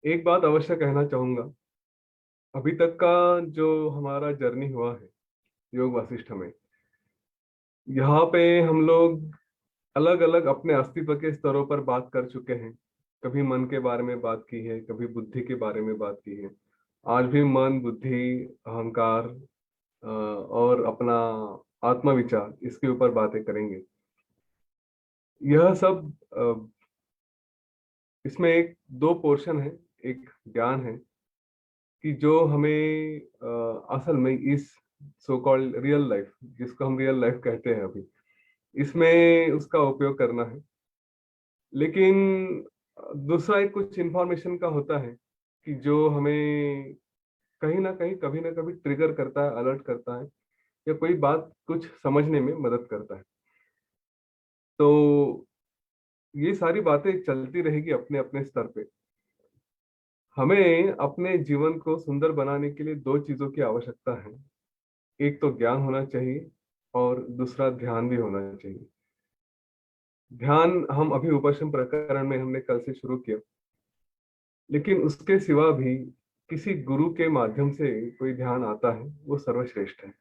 एक बात अवश्य कहना चाहूंगा। अभी तक का जो हमारा जर्नी हुआ है योग वासिष्ठ में, यहाँ पे हम लोग अलग अलग अपने अस्तित्व के स्तरों पर बात कर चुके हैं। कभी मन के बारे में बात की है, कभी बुद्धि के बारे में बात की है। आज भी मन, बुद्धि, अहंकार और अपना आत्मविचार, इसके ऊपर बातें करेंगे। यह सब इसमें एक दो पोर्शन है। एक ज्ञान है कि जो हमें असल में इस सो कॉल्ड रियल लाइफ, जिसको हम रियल लाइफ कहते हैं अभी, इसमें उसका उपयोग करना है। लेकिन दूसरा एक कुछ इंफॉर्मेशन का होता है कि जो हमें कहीं ना कहीं, कभी ना कभी ट्रिगर करता है, अलर्ट करता है, या कोई बात कुछ समझने में मदद करता है। तो ये सारी बातें चलती रहेगी अपने अपने स्तर पे। हमें अपने जीवन को सुंदर बनाने के लिए दो चीजों की आवश्यकता है। एक तो ज्ञान होना चाहिए, और दूसरा ध्यान भी होना चाहिए। ध्यान हम अभी उपशम प्रकरण में हमने कल से शुरू किया, लेकिन उसके सिवा भी किसी गुरु के माध्यम से कोई ध्यान आता है, वो सर्वश्रेष्ठ है।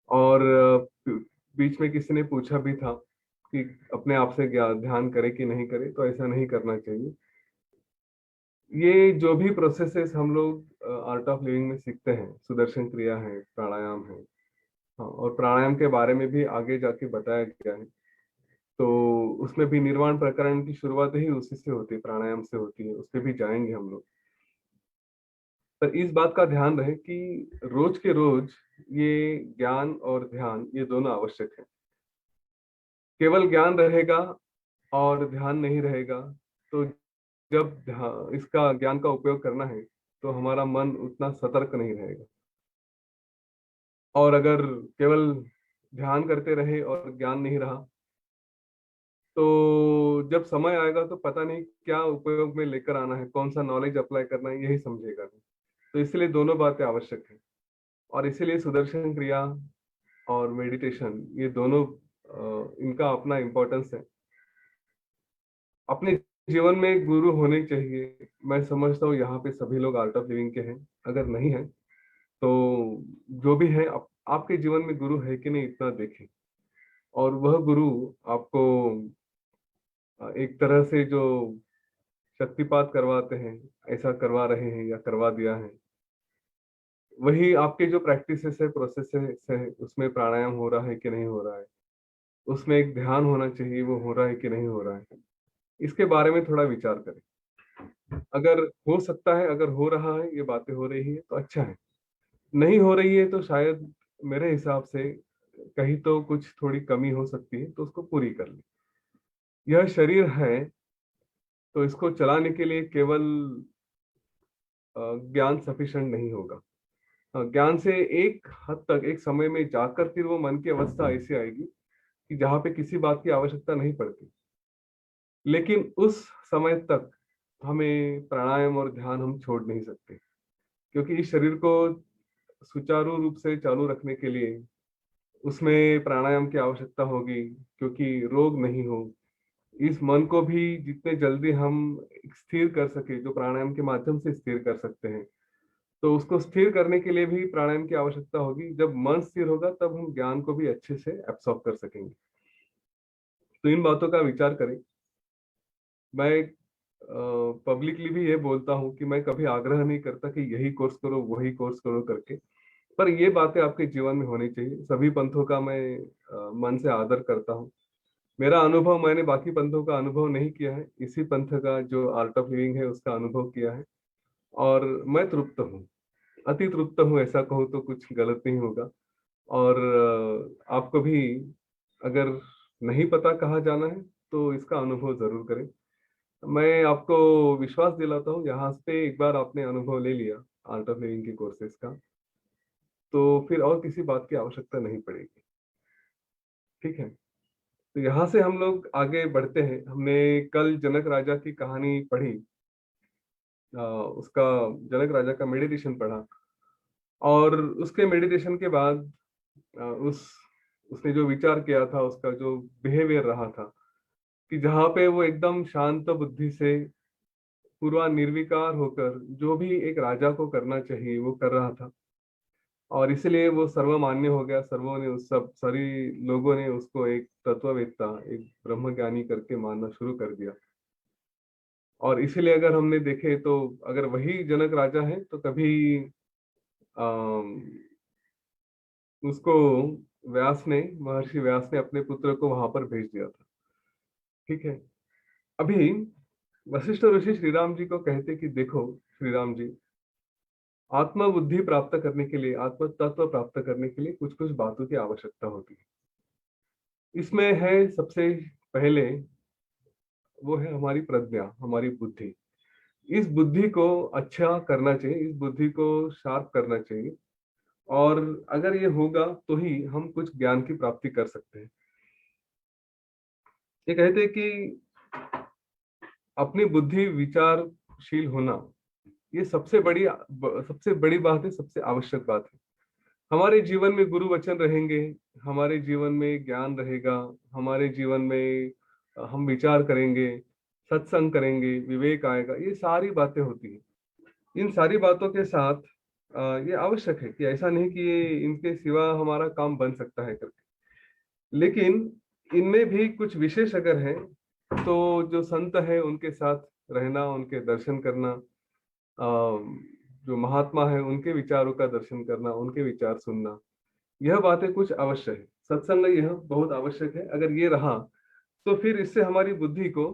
और बीच में किसी ने पूछा भी था कि अपने आप से ध्यान करे कि नहीं करे, तो ऐसा नहीं करना चाहिए। ये जो भी प्रोसेसेस हम लोग आर्ट ऑफ लिविंग में सीखते हैं, सुदर्शन क्रिया है, प्राणायाम है। हाँ, और प्राणायाम के बारे में भी आगे जाके बताया गया है। तो उसमें भी निर्वाण प्रकरण की शुरुआत ही उसी से होती है, प्राणायाम से होती है। उस पे भी जाएंगे हम लोग। पर इस बात का ध्यान रहे कि रोज के रोज ये ज्ञान और ध्यान, ये दोनों आवश्यक है। केवल ज्ञान रहेगा और ध्यान नहीं रहेगा, तो जब इसका ज्ञान का उपयोग करना है, तो हमारा मन उतना सतर्क नहीं रहेगा। और अगर केवल ध्यान करते रहे और ज्ञान नहीं रहा, तो जब समय आएगा तो पता नहीं क्या उपयोग में लेकर आना है, कौन सा नॉलेज अप्लाई करना है, यही समझेगा नहीं। तो इसलिए दोनों बातें आवश्यक है। और इसीलिए सुदर्शन क्रिया और मेडिटेशन, ये दोनों इनका अपना इम्पोर्टेंस है। अपने जीवन में गुरु होने चाहिए। मैं समझता हूँ यहाँ पे सभी लोग आर्ट ऑफ लिविंग के हैं। अगर नहीं है तो जो भी है, आपके जीवन में गुरु है कि नहीं, इतना देखें। और वह गुरु आपको एक तरह से जो शक्तिपात करवाते हैं, ऐसा करवा रहे हैं या करवा दिया है, वही आपके जो प्रैक्टिसेस है, प्रोसेसेस है, उसमें प्राणायाम हो रहा है कि नहीं हो रहा है, उसमें एक ध्यान होना चाहिए, वो हो रहा है कि नहीं हो रहा है, इसके बारे में थोड़ा विचार करें। अगर हो सकता है, अगर हो रहा है, ये बातें हो रही है तो अच्छा है। नहीं हो रही है तो शायद मेरे हिसाब से कहीं तो कुछ थोड़ी कमी हो सकती है, तो उसको पूरी कर ले। यह शरीर है, तो इसको चलाने के लिए केवल ज्ञान सफिशिएंट नहीं होगा। ज्ञान से एक हद तक, एक समय में जाकर फिर वो मन की अवस्था ऐसी आएगी कि जहाँ पे किसी बात की आवश्यकता नहीं पड़ती। लेकिन उस समय तक हमें प्राणायाम और ध्यान हम छोड़ नहीं सकते, क्योंकि इस शरीर को सुचारू रूप से चालू रखने के लिए उसमें प्राणायाम की आवश्यकता होगी, क्योंकि रोग नहीं हो। इस मन को भी जितने जल्दी हम स्थिर कर सके, जो प्राणायाम के माध्यम से स्थिर कर सकते हैं, तो उसको स्थिर करने के लिए भी प्राणायाम की आवश्यकता होगी। जब मन स्थिर होगा, तब हम ज्ञान को भी अच्छे से एब्सॉर्ब कर सकेंगे। तो इन बातों का विचार करें। मैं पब्लिकली भी ये बोलता हूँ कि मैं कभी आग्रह नहीं करता कि यही कोर्स करो, वही कोर्स करो करके। पर ये बातें आपके जीवन में होनी चाहिए। सभी पंथों का मैं मन से आदर करता हूँ। मेरा अनुभव, मैंने बाकी पंथों का अनुभव नहीं किया है, इसी पंथ का जो आर्ट ऑफ लिविंग है उसका अनुभव किया है। और मैं तृप्त हूँ, अति तृप्त हूँ, ऐसा कहूँ तो कुछ गलत नहीं होगा। और आपको भी अगर नहीं पता कहाँ जाना है, तो इसका अनुभव जरूर करें। मैं आपको विश्वास दिलाता हूँ, यहाँ पे एक बार आपने अनुभव ले लिया आर्ट ऑफ लिविंग के कोर्सेज का, तो फिर और किसी बात की आवश्यकता नहीं पड़ेगी। ठीक है। तो यहाँ से हम लोग आगे बढ़ते हैं। हमने कल जनक राजा की कहानी पढ़ी, उसका, जनक राजा का मेडिटेशन पढ़ा। और उसके मेडिटेशन के बाद उस उसने जो विचार किया था, उसका जो बिहेवियर रहा था, कि जहाँ पे वो एकदम शांत बुद्धि से पूरा निर्विकार होकर जो भी एक राजा को करना चाहिए वो कर रहा था। और इसलिए वो सर्वमान्य हो गया, सर्वों ने उस सब सारी लोगों ने उसको एक तत्ववेत्ता, एक ब्रह्मज्ञानी करके मानना शुरू कर दिया। और इसीलिए अगर हमने देखे तो अगर वही जनक राजा है तो कभी अम, उसको महर्षि व्यास ने अपने पुत्र को वहां पर भेज दिया था। ठीक है। अभी वशिष्ठ ऋषि श्री राम जी को कहते कि देखो श्री राम जी, आत्म बुद्धि प्राप्त करने के लिए, आत्म तत्व प्राप्त करने के लिए कुछ कुछ बातों की आवश्यकता होती है। इसमें है सबसे पहले, वो है हमारी प्रज्ञा, हमारी बुद्धि। इस बुद्धि को अच्छा करना चाहिए, इस बुद्धि को शार्प करना चाहिए। और अगर ये होगा तो ही हम कुछ ज्ञान की प्राप्ति कर सकते हैं। ये कहते हैं कि अपनी बुद्धि विचारशील होना, ये सबसे बड़ी बात है, सबसे आवश्यक बात है। हमारे जीवन में गुरु वचन रहेंगे, हमारे जीवन में ज्ञान रहेगा, हमारे जीवन में हम विचार करेंगे, सत्संग करेंगे, विवेक आएगा, ये सारी बातें होती हैं। इन सारी बातों के साथ ये आवश्यक है कि ऐसा नहीं कि ये इनके सिवा हमारा काम बन सकता है करके। लेकिन इनमें भी कुछ विशेष अगर है तो जो संत है उनके साथ रहना, उनके दर्शन करना, जो महात्मा है उनके विचारों का दर्शन करना, उनके विचार सुनना, यह बातें कुछ अवश्य है। सत्संग यह बहुत आवश्यक है। अगर ये रहा तो फिर इससे हमारी बुद्धि को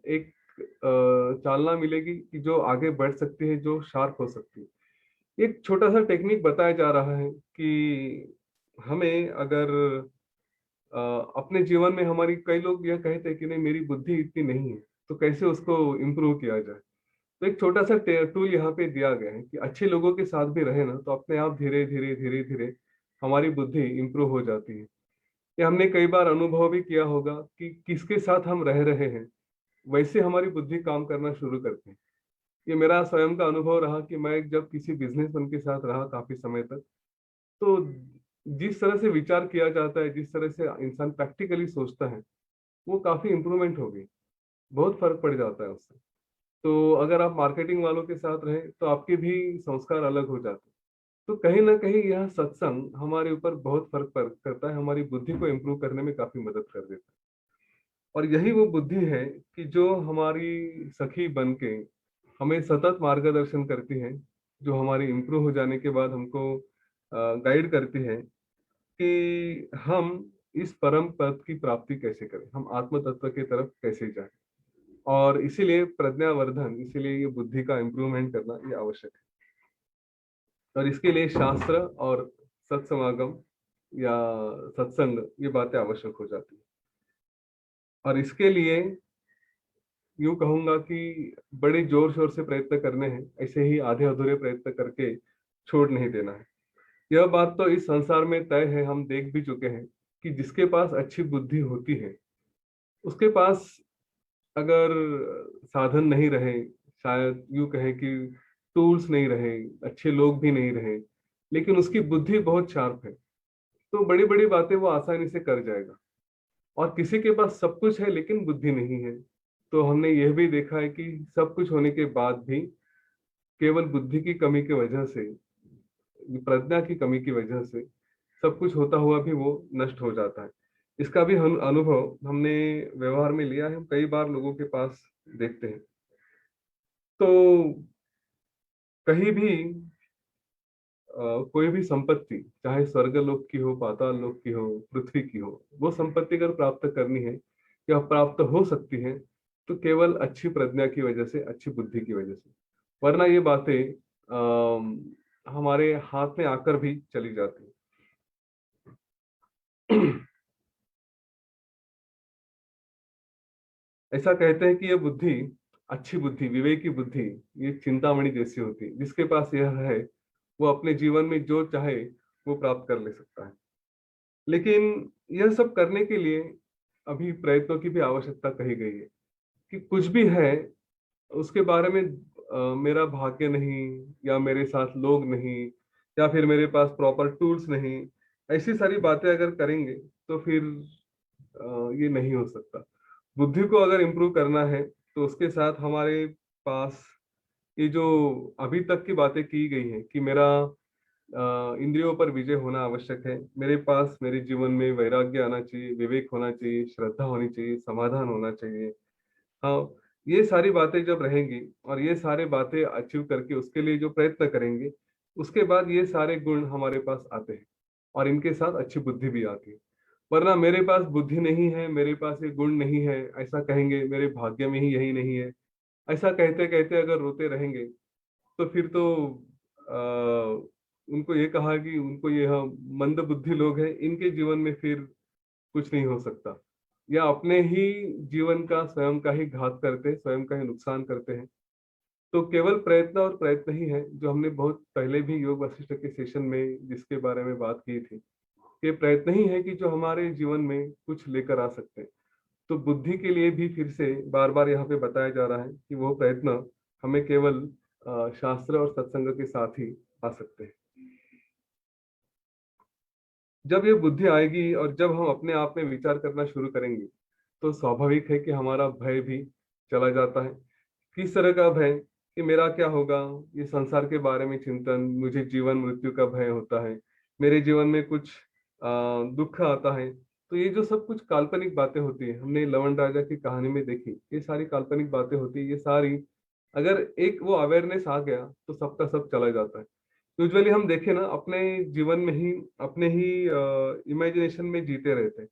एक चालना मिलेगी कि जो आगे बढ़ सकती है, जो शार्प हो सकती है। एक छोटा सा टेक्निक बताया जा रहा है कि हमें अगर अपने जीवन में, हमारी कई लोग यह कहते हैं कि नहीं मेरी बुद्धि इतनी नहीं है, तो कैसे उसको इम्प्रूव किया जाए। तो एक छोटा सा टूल यहाँ पे दिया गया है कि अच्छे लोगों के साथ भी रहे ना तो अपने आप धीरे धीरे धीरे धीरे हमारी बुद्धि इम्प्रूव हो जाती है। ये हमने कई बार अनुभव भी किया होगा कि किसके साथ हम रह रहे हैं वैसे हमारी बुद्धि काम करना शुरू करती है। ये मेरा स्वयं का अनुभव रहा कि मैं जब किसी बिजनेसमैन के साथ रहा काफी समय तक, तो जिस तरह से विचार किया जाता है, जिस तरह से इंसान प्रैक्टिकली सोचता है, वो काफी इम्प्रूवमेंट हो गई। बहुत फर्क पड़ जाता है उससे। तो अगर आप मार्केटिंग वालों के साथ रहे तो आपके भी संस्कार अलग हो जाते हैं। तो कहीं ना कहीं यह सत्संग हमारे ऊपर बहुत करता है, हमारी बुद्धि को इम्प्रूव करने में काफी मदद कर देता है। और यही वो बुद्धि है कि जो हमारी सखी बन के हमें सतत मार्गदर्शन करती है, जो हमारी इम्प्रूव हो जाने के बाद हमको गाइड करती है कि हम इस परम पद की प्राप्ति कैसे करें, हम आत्म तत्व की तरफ कैसे जाएं। और इसीलिए प्रज्ञावर्धन, इसीलिए ये बुद्धि का इम्प्रूवमेंट करना ये आवश्यक है। और इसके लिए शास्त्र और सत्समागम या सत्संग, ये बातें आवश्यक हो जाती है। और इसके लिए यूं कहूंगा कि बड़े जोर शोर से प्रयत्न करने हैं, ऐसे ही आधे अधूरे प्रयत्न करके छोड़ नहीं देना है। यह बात तो इस संसार में तय है, हम देख भी चुके हैं कि जिसके पास अच्छी बुद्धि होती है उसके पास अगर साधन नहीं रहे, शायद यूं कहें कि टूल्स नहीं रहे, अच्छे लोग भी नहीं रहे, लेकिन उसकी बुद्धि बहुत शार्प है, तो बड़ी बड़ी बातें वो आसानी से कर जाएगा। और किसी के पास सब कुछ है लेकिन बुद्धि नहीं है, तो हमने यह भी देखा है कि सब कुछ होने के बाद भी केवल बुद्धि की कमी की वजह से, प्रज्ञा की कमी की वजह से सब कुछ होता हुआ भी वो नष्ट हो जाता है। इसका भी हम अनुभव हमने व्यवहार में लिया है, हम कई बार लोगों के पास देखते हैं। तो कहीं भी कोई भी संपत्ति, चाहे स्वर्गलोक की हो, पाताल लोक की हो, पृथ्वी की हो, वो संपत्ति अगर प्राप्त करनी है या प्राप्त हो सकती है तो केवल अच्छी प्रज्ञा की वजह से, अच्छी बुद्धि की वजह से। वरना ये बातें हमारे हाथ में आकर भी चली जाती हैं। ऐसा कहते हैं कि ये बुद्धि, अच्छी बुद्धि, विवेकी बुद्धि, ये चिंतामणि जैसी होती है। जिसके पास यह है वो अपने जीवन में जो चाहे वो प्राप्त कर ले सकता है। लेकिन यह सब करने के लिए अभी प्रयत्नों की भी आवश्यकता कही गई है कि कुछ भी है उसके बारे में मेरा भाग्य नहीं, या मेरे साथ लोग नहीं, या फिर मेरे पास प्रॉपर टूल्स नहीं, ऐसी सारी बातें अगर करेंगे तो फिर ये नहीं हो सकता। बुद्धि को अगर इम्प्रूव करना है तो उसके साथ हमारे पास ये जो अभी तक की बातें की गई हैं कि मेरा इंद्रियों पर विजय होना आवश्यक है, मेरे पास मेरे जीवन में वैराग्य आना चाहिए, विवेक होना चाहिए, श्रद्धा होनी चाहिए, समाधान होना चाहिए। हाँ, ये सारी बातें जब रहेंगी और ये सारे बातें अचीव करके उसके लिए जो प्रयत्न करेंगे, उसके बाद ये सारे गुण हमारे पास आते हैं और इनके साथ अच्छी बुद्धि भी आती है। वरना मेरे पास बुद्धि नहीं है, मेरे पास ये गुण नहीं है, ऐसा कहेंगे, मेरे भाग्य में ही यही नहीं है, ऐसा कहते कहते अगर रोते रहेंगे तो फिर तो उनको ये कहा कि उनको ये हाँ, मंद बुद्धि लोग हैं, इनके जीवन में फिर कुछ नहीं हो सकता, या अपने ही जीवन का स्वयं का ही घात करते, स्वयं का ही नुकसान करते हैं। तो केवल प्रयत्न और प्रयत्न ही है, जो हमने बहुत पहले भी योग वशिष्ठ के सेशन में जिसके बारे में बात की थी, ये प्रयत्न ही है कि जो हमारे जीवन में कुछ लेकर आ सकते हैं। तो बुद्धि के लिए भी फिर से बार बार यहाँ पे बताया जा रहा है कि वो प्रयत्न हमें केवल शास्त्र और सत्संग के साथ ही आ सकते हैं। जब ये बुद्धि आएगी और जब हम अपने आप में विचार करना शुरू करेंगे, तो स्वाभाविक है कि हमारा भय भी चला जाता है। किस तरह का भय? कि मेरा क्या होगा, ये संसार के बारे में चिंतन, मुझे जीवन मृत्यु का भय होता है, मेरे जीवन में कुछ दुख आता है। तो ये जो सब कुछ काल्पनिक बातें होती है, हमने लवण राजा की कहानी में देखी, ये सारी काल्पनिक बातें होती है, ये सारी अगर एक वो अवेयरनेस आ गया तो सबका सब चला जाता है। यूजुअली हम देखें ना, अपने जीवन में ही अपने ही इमेजिनेशन में जीते रहते हैं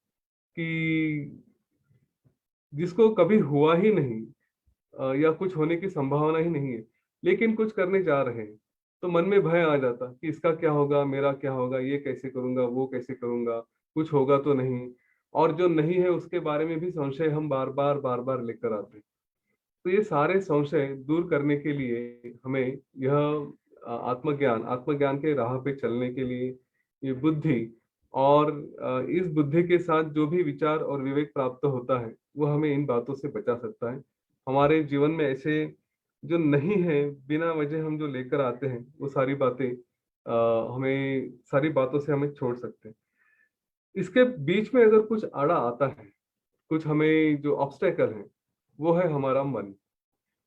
कि जिसको कभी हुआ ही नहीं, या कुछ होने की संभावना ही नहीं है, लेकिन कुछ करने जा रहे हैं, तो मन में भय आ जाता कि इसका क्या होगा, मेरा क्या होगा, ये कैसे करूंगा, वो कैसे करूंगा, कुछ होगा तो नहीं। और जो नहीं है उसके बारे में भी संशय हम बार बार लेकर आते हैं। तो ये सारे संशय दूर करने के लिए हमें यह आत्मज्ञान आत्मज्ञान के राह पे चलने के लिए ये बुद्धि, और इस बुद्धि के साथ जो भी विचार और विवेक प्राप्त होता है, वो हमें इन बातों से बचा सकता है। हमारे जीवन में ऐसे जो नहीं है, बिना वजह हम जो लेकर आते हैं, वो सारी बातें हमें सारी बातों से हमें छोड़ सकते हैं। इसके बीच में अगर कुछ आड़ा आता है, कुछ हमें जो ऑब्स्टेकल है, वो है हमारा मन।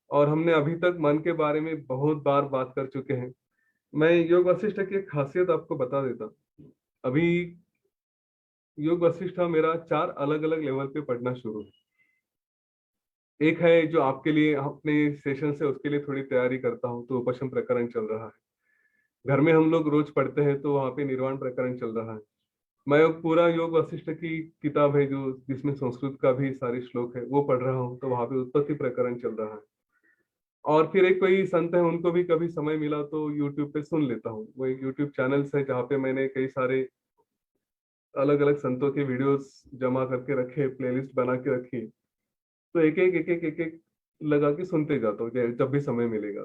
और हमने अभी तक मन के बारे में बहुत बार बात कर चुके हैं। मैं योग वशिष्ठ की एक खासियत आपको बता देता। अभी योग वशिष्ठ मेरा 4 अलग अलग लेवल पे पढ़ना शुरू है। एक है जो आपके लिए अपने सेशन से उसके लिए थोड़ी तैयारी करता हूँ, तो उपशम प्रकरण चल रहा है। घर में हम लोग रोज पढ़ते हैं, तो वहाँ पे निर्वाण प्रकरण चल रहा है। मैं पूरा योग वशिष्ठ की किताब है जो जिसमें संस्कृत का भी सारे श्लोक है, वो पढ़ रहा हूँ, तो वहाँ पे उत्पत्ति प्रकरण चल रहा है। और फिर एक कोई संत है, उनको भी कभी समय मिला तो यूट्यूब पे सुन लेता हूँ। वो एक यूट्यूब चैनल्स है जहाँ पे मैंने कई सारे अलग अलग संतों के वीडियोस जमा करके रखे, प्लेलिस्ट बना के रखी। तो एक एक लगा के सुनते जाता हूँ जब भी समय मिलेगा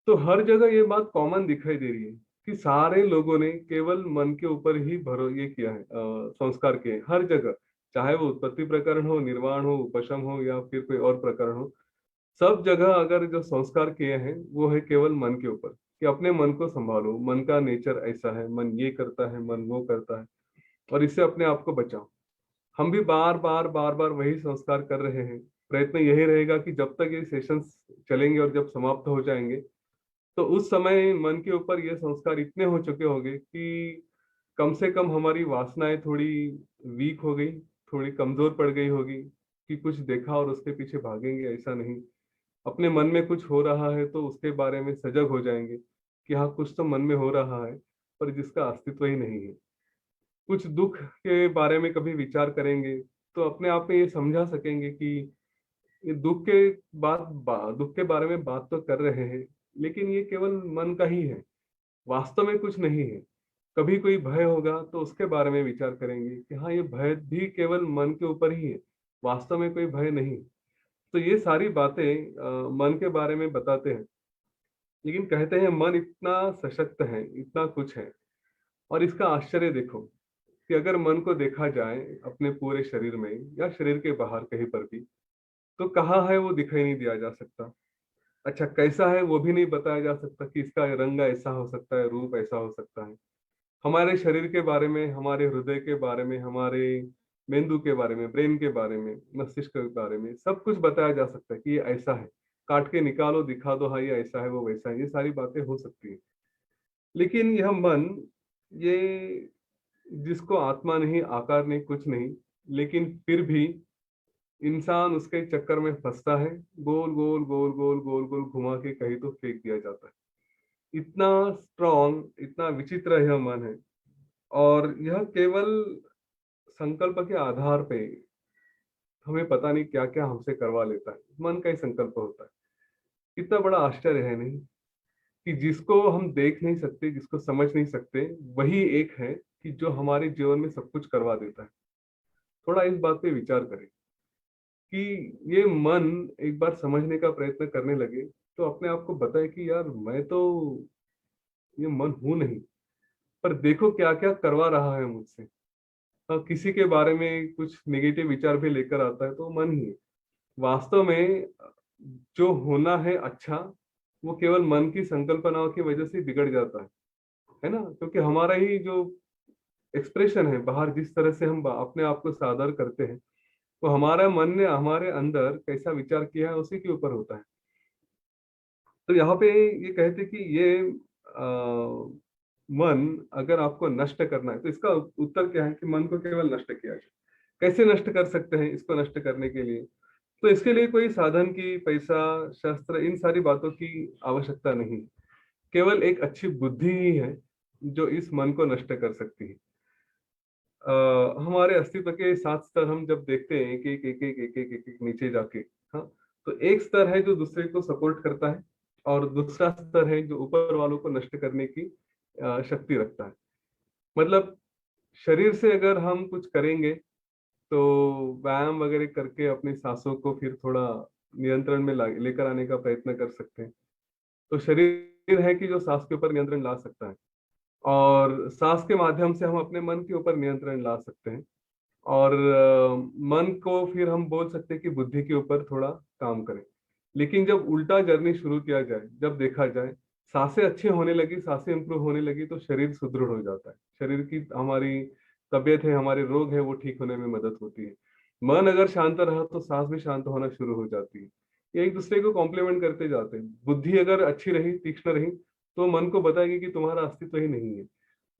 तो हर जगह ये बात कॉमन दिखाई दे रही है कि सारे लोगों ने केवल मन के ऊपर ही भरो ये किया है, संस्कार किए हैं हर जगह। चाहे वो उत्पत्ति प्रकरण हो, निर्वाण हो, उपशम हो, या फिर कोई और प्रकरण हो, सब जगह अगर जो संस्कार किए हैं वो है केवल मन के ऊपर, कि अपने मन को संभालो, मन का नेचर ऐसा है, मन ये करता है, मन वो करता है, और इससे अपने आप को बचाओ। हम भी बार बार वही संस्कार कर रहे हैं। प्रयत्न यही रहेगा कि जब तक ये सेशंस चलेंगे और जब समाप्त हो जाएंगे, तो उस समय मन के ऊपर ये संस्कार इतने हो चुके होंगे कि कम से कम हमारी वासनाएं थोड़ी वीक हो गई, थोड़ी कमजोर पड़ गई होगी, कि कुछ देखा और उसके पीछे भागेंगे ऐसा नहीं। अपने मन में कुछ हो रहा है तो उसके बारे में सजग हो जाएंगे कि हाँ, कुछ तो मन में हो रहा है, पर जिसका अस्तित्व ही नहीं है। कुछ दुख के बारे में कभी विचार करेंगे तो अपने आप में ये समझा सकेंगे कि ये दुख के बारे में बात तो कर रहे हैं, लेकिन ये केवल मन का ही है, वास्तव में कुछ नहीं है। कभी कोई भय होगा तो उसके बारे में विचार करेंगे कि हाँ, ये भय भी केवल मन के ऊपर ही है, वास्तव में कोई भय नहीं। तो ये सारी बातें मन के बारे में बताते हैं, लेकिन कहते हैं मन इतना सशक्त है, इतना कुछ है। और इसका आश्चर्य देखो कि अगर मन को देखा जाए अपने पूरे शरीर में या शरीर के बाहर कहीं पर भी, तो कहाँ है वो दिखाई नहीं दिया जा सकता। अच्छा, कैसा है वो भी नहीं बताया जा सकता, कि इसका रंग ऐसा हो सकता है, रूप ऐसा हो सकता है। हमारे शरीर के बारे में, हमारे हृदय के बारे में, हमारे मेंदू के बारे में, ब्रेन के बारे में, मस्तिष्क के बारे में सब कुछ बताया जा सकता है कि ये ऐसा है, काट के निकालो दिखा दो, हाँ ये ऐसा है वो वैसा है, ये सारी बातें हो सकती है। लेकिन यह मन, ये जिसको आत्मा नहीं, आकार नहीं, कुछ नहीं, लेकिन फिर भी इंसान उसके चक्कर में फंसता है, गोल गोल गोल गोल गोल गोल घुमा के कहीं तो फेंक दिया जाता है। इतना स्ट्रॉन्ग, इतना विचित्र यह मन है। और यह केवल संकल्प के आधार पे हमें पता नहीं क्या क्या हमसे करवा लेता है, मन का ही संकल्प होता है। कितना बड़ा आश्चर्य है नहीं, कि जिसको हम देख नहीं सकते, जिसको समझ नहीं सकते, वही एक है कि जो हमारे जीवन में सब कुछ करवा देता है। थोड़ा इस बात पे विचार करें कि ये मन एक बार समझने का प्रयत्न करने लगे तो अपने आप को बताए कि यार मैं तो ये मन हूं नहीं, पर देखो क्या क्या करवा रहा है मुझसे। किसी के बारे में कुछ नेगेटिव विचार भी लेकर आता है तो मन ही है। वास्तव में जो होना है अच्छा, वो केवल मन की संकल्पनाओं की वजह से बिगड़ जाता है ना। क्योंकि हमारा ही जो एक्सप्रेशन है बाहर, जिस तरह से हम अपने आप को सादर करते हैं, तो हमारा मन ने हमारे अंदर कैसा विचार किया है उसी के ऊपर होता है। तो यहाँ पे ये कहते कि ये मन अगर आपको नष्ट करना है तो इसका उत्तर क्या है कि मन को केवल नष्ट किया जाए। कैसे नष्ट कर सकते हैं इसको नष्ट करने के लिए? तो इसके लिए कोई साधन की, पैसा, शस्त्र, इन सारी बातों की आवश्यकता नहीं। केवल एक अच्छी बुद्धि ही है जो इस मन को नष्ट कर सकती है। हमारे अस्तित्व के 7 स्तर हम जब देखते हैं, एक एक एक एक एक एक एक, एक नीचे जाके, हाँ, तो एक स्तर है जो दूसरे को सपोर्ट करता है, और दूसरा स्तर है जो ऊपर वालों को नष्ट करने की शक्ति रखता है। मतलब शरीर से अगर हम कुछ करेंगे तो व्यायाम वगैरह करके अपनी सांसों को फिर थोड़ा नियंत्रण में लेकर आने का प्रयत्न कर सकते हैं। तो शरीर है कि जो सांस के ऊपर नियंत्रण ला सकता है, और सांस के माध्यम से हम अपने मन के ऊपर नियंत्रण ला सकते हैं। और मन को फिर हम बोल सकते हैं कि बुद्धि के ऊपर थोड़ा काम करें। लेकिन जब उल्टा जर्नी शुरू किया जाए, जब देखा जाए सांसें अच्छी होने लगी, सांसें इंप्रूव होने लगी, तो शरीर सुदृढ़ हो जाता है। शरीर की हमारी तबीयत है, हमारे रोग है, वो ठीक होने में मदद होती है। मन अगर शांत रहा तो सांस भी शांत होना शुरू हो जाती है। ये एक दूसरे को कॉम्प्लीमेंट करते जाते हैं। बुद्धि अगर अच्छी रही, तीक्ष्ण रही, तो मन को बताएगी कि तुम्हारा अस्तित्व ही नहीं है।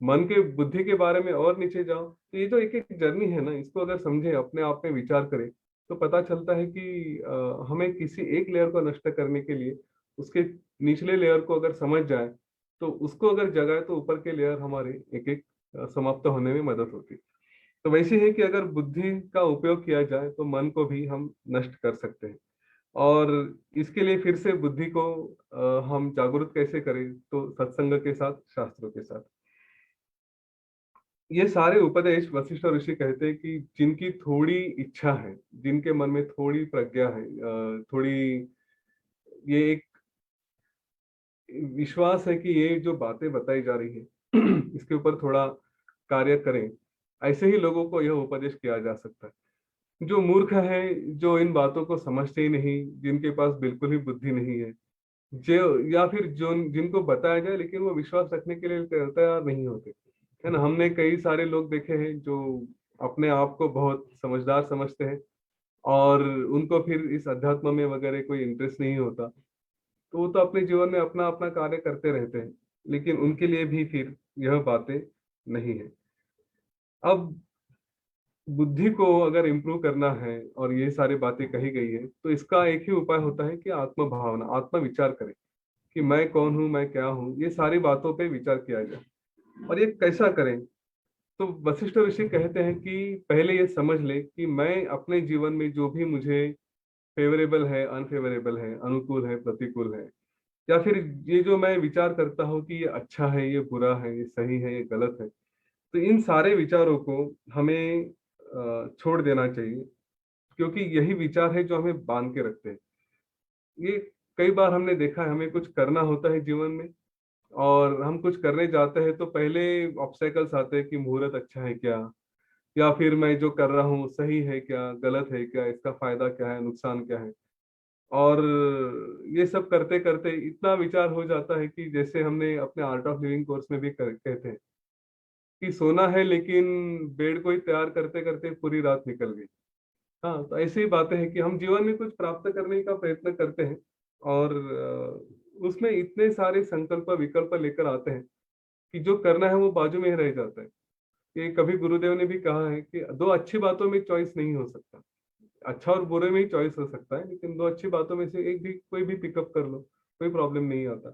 मन के, बुद्धि के बारे में और नीचे जाओ, तो ये जो एक एक जर्नी है ना, इसको अगर समझे, अपने आप में विचार करें, तो पता चलता है कि हमें किसी एक लेयर को नष्ट करने के लिए उसके निचले लेयर को अगर समझ जाए, तो उसको अगर जगाए, तो ऊपर के लेयर हमारे एक एक समाप्त होने में मदद होती है। तो वैसे ही है कि अगर बुद्धि का उपयोग किया जाए तो मन को भी हम नष्ट कर सकते हैं। और इसके लिए फिर से बुद्धि को हम जागरूक कैसे करें? तो सत्संग के साथ, शास्त्रों के साथ। ये सारे उपदेश वशिष्ठ ऋषि कहते हैं कि जिनकी थोड़ी इच्छा है, जिनके मन में थोड़ी प्रज्ञा है, थोड़ी ये एक विश्वास है कि ये जो बातें बताई जा रही है इसके ऊपर थोड़ा कार्य करें, ऐसे ही लोगों को यह उपदेश किया जा सकता है। जो मूर्ख है, जो इन बातों को समझते ही नहीं, जिनके पास बिल्कुल ही बुद्धि नहीं है, जो, या फिर जो जिनको बताया जाए लेकिन वो विश्वास रखने के लिए तैयार नहीं होते, है ना। हमने कई सारे लोग देखे हैं जो अपने आप को बहुत समझदार समझते हैं, और उनको फिर इस अध्यात्म में वगैरह कोई इंटरेस्ट नहीं होता, तो वो तो अपने जीवन में अपना अपना कार्य करते रहते हैं। लेकिन उनके लिए भी फिर यह बातें नहीं है। अब बुद्धि को अगर इम्प्रूव करना है और ये सारी बातें कही गई है, तो इसका एक ही उपाय होता है कि आत्म भावना, आत्म विचार करें कि मैं कौन हूँ, मैं क्या हूँ, ये सारी बातों पे विचार किया जाए। और ये कैसा करें? तो वशिष्ठ ऋषि कहते हैं कि पहले ये समझ ले कि मैं अपने जीवन में जो भी मुझे फेवरेबल है, अनफेवरेबल है, अनुकूल है, प्रतिकूल है, या फिर ये जो मैं विचार करता हूँ कि ये अच्छा है, ये बुरा है, ये सही है, ये गलत है, तो इन सारे विचारों को हमें छोड़ देना चाहिए। क्योंकि यही विचार है जो हमें बांध के रखते हैं। ये कई बार हमने देखा है, हमें कुछ करना होता है जीवन में, और हम कुछ करने जाते हैं तो पहले ऑब्स्टेकल्स आते हैं कि मुहूर्त अच्छा है क्या, या फिर मैं जो कर रहा हूँ सही है क्या, गलत है क्या, इसका फायदा क्या है, नुकसान क्या है। और ये सब करते करते इतना विचार हो जाता है कि जैसे हमने अपने आर्ट ऑफ लिविंग कोर्स में भी कहते हैं कि सोना है लेकिन बेड को ही तैयार करते करते पूरी रात निकल गई। हाँ, तो ऐसी ही बातें हैं कि हम जीवन में कुछ प्राप्त करने का प्रयत्न करते हैं और उसमें इतने सारे संकल्प विकल्प लेकर आते हैं कि जो करना है वो बाजू में ही रह जाता है। ये कभी गुरुदेव ने भी कहा है कि दो अच्छी बातों में चॉइस नहीं हो सकता, अच्छा और बुरे में ही चॉइस हो सकता है, लेकिन दो अच्छी बातों में से एक भी कोई भी पिकअप कर लो, कोई प्रॉब्लम नहीं आता।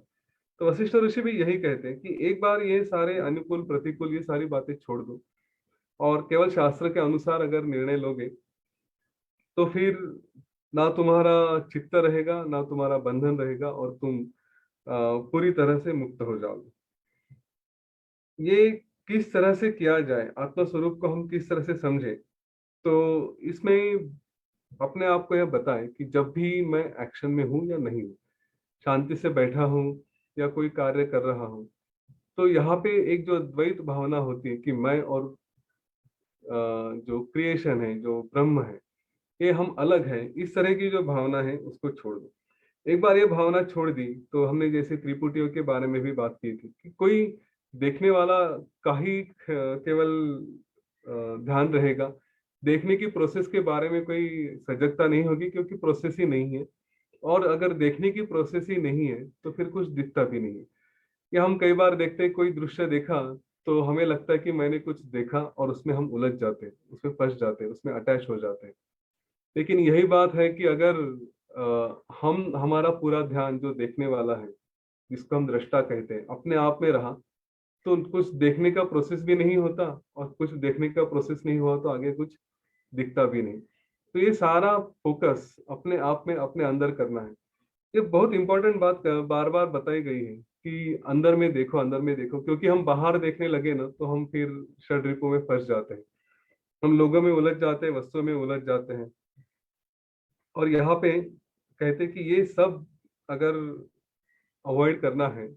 तो वशिष्ठ ऋषि भी यही कहते हैं कि एक बार ये सारे अनुकूल प्रतिकूल ये सारी बातें छोड़ दो और केवल शास्त्र के अनुसार अगर निर्णय लोगे तो फिर ना तुम्हारा चित्त रहेगा ना तुम्हारा बंधन रहेगा और तुम पूरी तरह से मुक्त हो जाओगे। ये किस तरह से किया जाए, आत्म स्वरूप को हम किस तरह से समझे, तो इसमें अपने आप को यह बताएं कि जब भी मैं एक्शन में हूं या नहीं हूं, शांति से बैठा हूं या कोई कार्य कर रहा हूं, तो यहाँ पे एक जो द्वैत भावना होती है कि मैं और जो क्रिएशन है, जो ब्रह्म है, ये हम अलग है, इस तरह की जो भावना है उसको छोड़ दो। एक बार ये भावना छोड़ दी तो हमने जैसे त्रिपुटियों के बारे में भी बात की थी कि कोई देखने वाला का ही केवल ध्यान रहेगा, देखने की प्रोसेस के बारे में कोई सजगता नहीं होगी क्योंकि प्रोसेस ही नहीं है। और अगर देखने की प्रोसेस ही नहीं है तो फिर कुछ दिखता भी नहीं है। या हम कई बार देखते हैं कोई दृश्य देखा तो हमें लगता है कि मैंने कुछ देखा और उसमें हम उलझ जाते हैं, उसमें फंस जाते हैं, उसमें अटैच हो जाते हैं। लेकिन यही बात है कि अगर हम हमारा पूरा ध्यान जो देखने वाला है, जिसको हम दृष्टा कहते हैं, अपने आप में रहा तो कुछ देखने का प्रोसेस भी नहीं होता, और कुछ देखने का प्रोसेस नहीं हुआ तो आगे कुछ दिखता भी नहीं। तो ये सारा फोकस अपने आप में अपने अंदर करना है। ये बहुत इंपॉर्टेंट बात बार बार बताई गई है कि अंदर में देखो, अंदर में देखो, क्योंकि हम बाहर देखने लगे ना तो हम फिर षड्रिपुओं में फंस जाते हैं, हम लोगों में उलझ जाते हैं, वस्तुओं में उलझ जाते हैं। और यहाँ पे कहते हैं कि ये सब अगर अवॉइड करना है,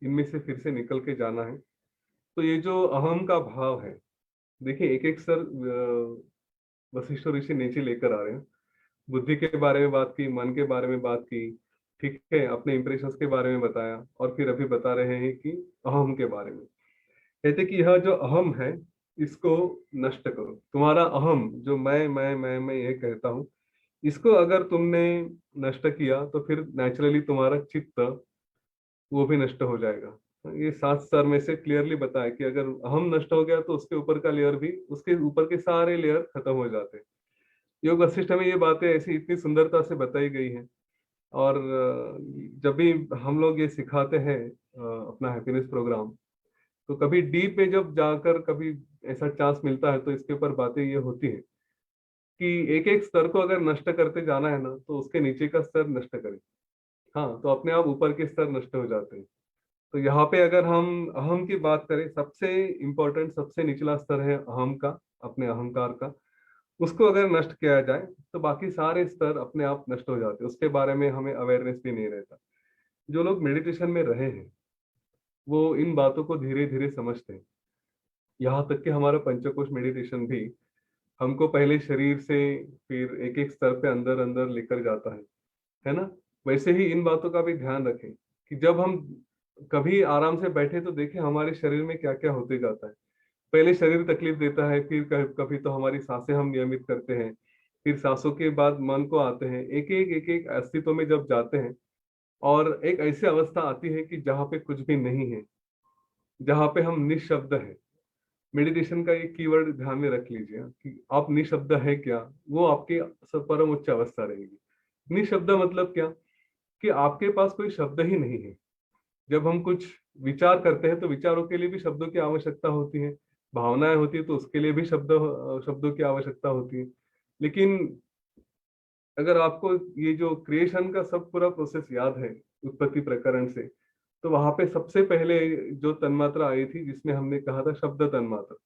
इनमें से फिर से निकल के जाना है, तो ये जो अहम का भाव है, देखिए एक एक सर वशिष्ठ ऋषि नीचे लेकर आ रहे हैं। बुद्धि के बारे में बात की, मन के बारे में बात की, ठीक है, अपने इंप्रेशंस के बारे में बताया, और फिर अभी बता रहे हैं कि अहम के बारे में। कहते कि यह जो अहम है इसको नष्ट करो। तुम्हारा अहम जो मैं ये कहता हूँ, इसको अगर तुमने नष्ट किया तो फिर नेचुरली तुम्हारा चित्त वो भी नष्ट हो जाएगा। ये 7 स्तर में से क्लियरली बताया कि अगर अहम नष्ट हो गया तो उसके ऊपर का लेयर भी, उसके ऊपर के सारे लेयर खत्म हो जाते हैं। योग वशिष्ठ में ये बातें ऐसी इतनी सुंदरता से बताई गई हैं। और जब भी हम लोग ये सिखाते हैं अपना हैप्पीनेस प्रोग्राम, तो कभी डीप में जब जाकर कभी ऐसा चांस मिलता है तो इसके ऊपर बातें ये होती है कि एक एक स्तर को अगर नष्ट करते जाना है ना तो उसके नीचे का स्तर नष्ट करें। हाँ, तो अपने आप ऊपर के स्तर नष्ट हो जाते हैं। तो यहाँ पे अगर हम अहम की बात करें, सबसे इम्पोर्टेंट सबसे निचला स्तर है अहम का, अपने अहंकार का। उसको अगर नष्ट किया जाए तो बाकी सारे स्तर अपने आप नष्ट हो जाते हैं, उसके बारे में हमें अवेयरनेस भी नहीं रहता। जो लोग मेडिटेशन में रहे हैं वो इन बातों को धीरे धीरे समझते हैं। यहाँ तक कि हमारा पंचकोश मेडिटेशन भी हमको पहले शरीर से फिर एक एक स्तर पे अंदर अंदर लेकर जाता है ना। वैसे ही इन बातों का भी ध्यान रखें कि जब हम कभी आराम से बैठे तो देखें हमारे शरीर में क्या क्या होते जाता है। पहले शरीर तकलीफ देता है, फिर कभी तो हमारी सांसें हम नियमित करते हैं, फिर सांसों के बाद मन को आते हैं, एक एक अस्तित्व में जब जाते हैं, और एक ऐसी अवस्था आती है कि जहाँ पे कुछ भी नहीं है, जहाँ पे हम निशब्द है। मेडिटेशन का एक कीवर्ड ध्यान में रख लीजिए कि आप निशब्द है क्या, वो आपकी परम उच्च अवस्था रहेगी। निशब्द मतलब क्या, कि आपके पास कोई शब्द ही नहीं है। जब हम कुछ विचार करते हैं तो विचारों के लिए भी शब्दों की आवश्यकता होती है, भावनाएं होती है तो उसके लिए भी शब्दों की आवश्यकता होती है। लेकिन अगर आपको ये जो क्रिएशन का सब पूरा प्रोसेस याद है, उत्पत्ति प्रकरण से, तो वहां पे सबसे पहले जो तन्मात्रा आई थी जिसमें हमने कहा था शब्द तन्मात्रा,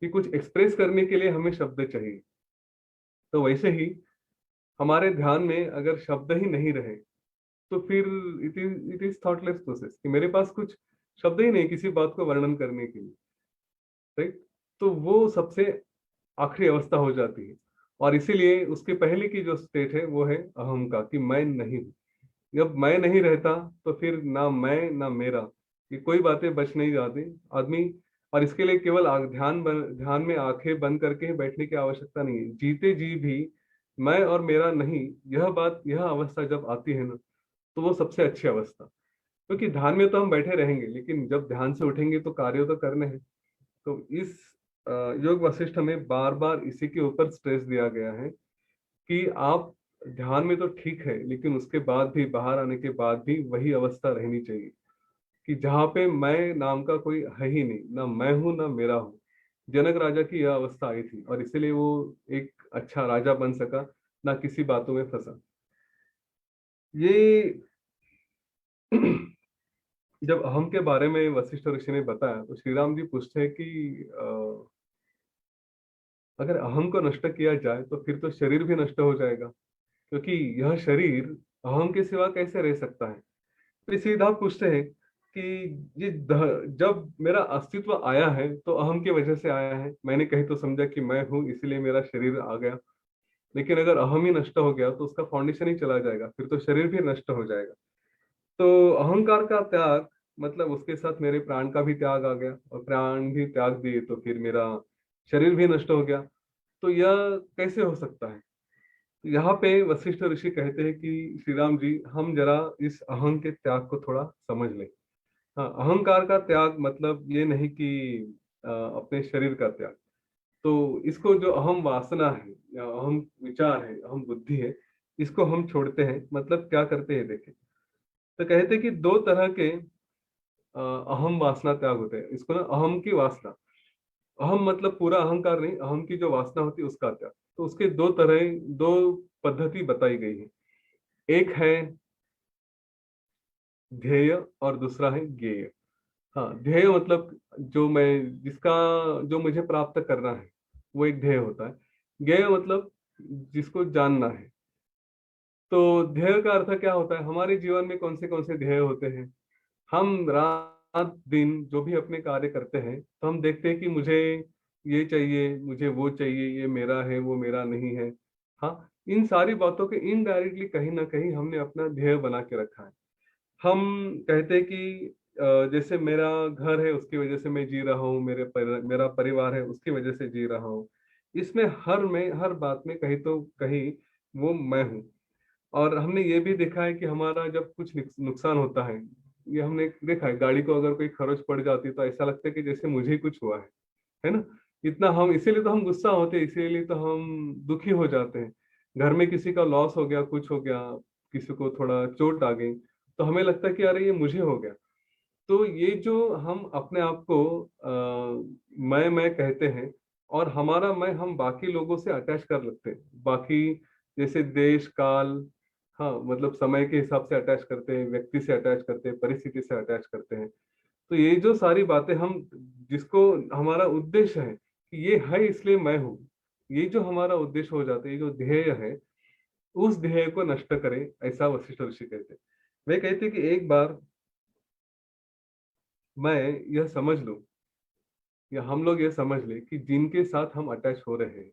कि कुछ एक्सप्रेस करने के लिए हमें शब्द चाहिए। तो वैसे ही हमारे ध्यान में अगर शब्द ही नहीं रहे तो फिर इट इज थॉटलेस प्रोसेस, कि मेरे पास कुछ शब्द ही नहीं किसी बात को वर्णन करने के लिए, राइट। तो वो सबसे आखिरी अवस्था हो जाती है। और इसीलिए उसके पहले की जो स्टेट है वो है अहम का, कि मैं नहीं हूँ। जब मैं नहीं रहता तो फिर ना मैं ना मेरा, ये कोई बातें बच नहीं जाती। आदमी और इसके लिए केवल ध्यान में आंखें बंद करके ही बैठने की आवश्यकता नहीं है। जीते जी भी मैं और मेरा नहीं, यह अवस्था जब आती है ना, तो वो सबसे अच्छी अवस्था। क्योंकि ध्यान में तो हम बैठे रहेंगे, लेकिन जब ध्यान से उठेंगे तो कार्य तो करने हैं। तो इस अ, योग वशिष्ठ में बार बार इसी के ऊपर स्ट्रेस दिया गया है कि आप ध्यान में तो ठीक है, लेकिन उसके बाद भी, बाहर आने के बाद भी वही अवस्था रहनी चाहिए कि जहाँ पे मैं नाम का कोई है ही नहीं, ना मैं हूँ ना मेरा हूँ। जनक राजा की यह अवस्था आई थी और इसीलिए वो एक अच्छा राजा बन सका, ना किसी बातों में फंसा। ये जब अहम के बारे में वशिष्ठ ऋषि ने बताया तो श्री राम जी पूछते हैं कि अगर अहम को नष्ट किया जाए तो फिर तो शरीर भी नष्ट हो जाएगा, क्योंकि यह शरीर अहम के सिवा कैसे रह सकता है। तो सीधा पूछते हैं कि जब मेरा अस्तित्व आया है तो अहम की वजह से आया है। मैंने कहीं तो समझा कि मैं हूँ इसलिए मेरा शरीर आ गया, लेकिन अगर अहम ही नष्ट हो गया तो उसका फाउंडेशन ही चला जाएगा, फिर तो शरीर भी नष्ट हो जाएगा। तो अहंकार का त्याग मतलब उसके साथ मेरे प्राण का भी त्याग आ गया, और प्राण भी त्याग दिए तो फिर मेरा शरीर भी नष्ट हो गया। तो यह कैसे हो सकता है। यहाँ पे वशिष्ठ ऋषि कहते हैं कि श्री राम जी, हम जरा इस अहं के त्याग को थोड़ा समझ लें। हाँ, अहंकार का त्याग मतलब ये नहीं कि अपने शरीर का त्याग। तो इसको जो अहम वासना है या अहम विचार है, अहम बुद्धि है, इसको हम छोड़ते हैं। मतलब क्या करते हैं देखें, तो कहते हैं कि दो तरह के अहम वासना त्याग होते हैं। इसको ना अहम की वासना, अहम मतलब पूरा अहंकार नहीं, अहम की जो वासना होती है उसका त्याग। तो उसके दो तरह, दो पद्धति बताई गई है। एक है ध्येय और दूसरा है ज्ञेय। हाँ, ध्येय मतलब जिसका जो मुझे प्राप्त करना है, वो एक ध्येय होता है। ज्ञेय मतलब जिसको जानना है। तो ध्येय का अर्थ क्या होता है, हमारे जीवन में कौन से ध्येय होते हैं। हम रात दिन जो भी अपने कार्य करते हैं तो हम देखते हैं कि मुझे ये चाहिए, मुझे वो चाहिए, ये मेरा है, वो मेरा नहीं है। हाँ, इन सारी बातों के इनडायरेक्टली कहीं ना कहीं हमने अपना ध्येय बना के रखा है। हम कहते हैं कि जैसे मेरा घर है उसकी वजह से मैं जी रहा हूँ, मेरा परिवार है उसकी वजह से जी रहा हूँ। इसमें हर बात में कहीं तो कहीं वो मैं हूँ। और हमने ये भी देखा है कि हमारा जब कुछ नुकसान होता है, ये हमने देखा है, गाड़ी को अगर कोई खरोच पड़ जाती है तो ऐसा लगता है कि जैसे मुझे ही कुछ हुआ है ना। इतना हम, इसीलिए तो हम गुस्सा होते हैं, इसीलिए तो हम दुखी हो जाते हैं। घर में किसी का लॉस हो गया, कुछ हो गया, किसी को थोड़ा चोट आ गई, तो हमें लगता है कि अरे ये मुझे हो गया। तो ये जो हम अपने आप को मैं कहते हैं, और हमारा मैं हम बाकी लोगों से अटैच कर लगते हैं, बाकी जैसे देश काल, हाँ मतलब समय के हिसाब से अटैच करते हैं, व्यक्ति से अटैच करते हैं, परिस्थिति से अटैच करते हैं। तो ये जो सारी बातें हम, जिसको हमारा उद्देश्य है कि ये है इसलिए मैं हूँ, ये जो हमारा उद्देश्य हो जाता है, ये जो ध्येय है, उस ध्येय को नष्ट करें, ऐसा वशिष्ठ ऋषि कहते हैं। वे कहते हैं कि एक बार मैं यह समझ लूं, या हम लोग ये समझ ले कि जिनके साथ हम अटैच हो रहे हैं,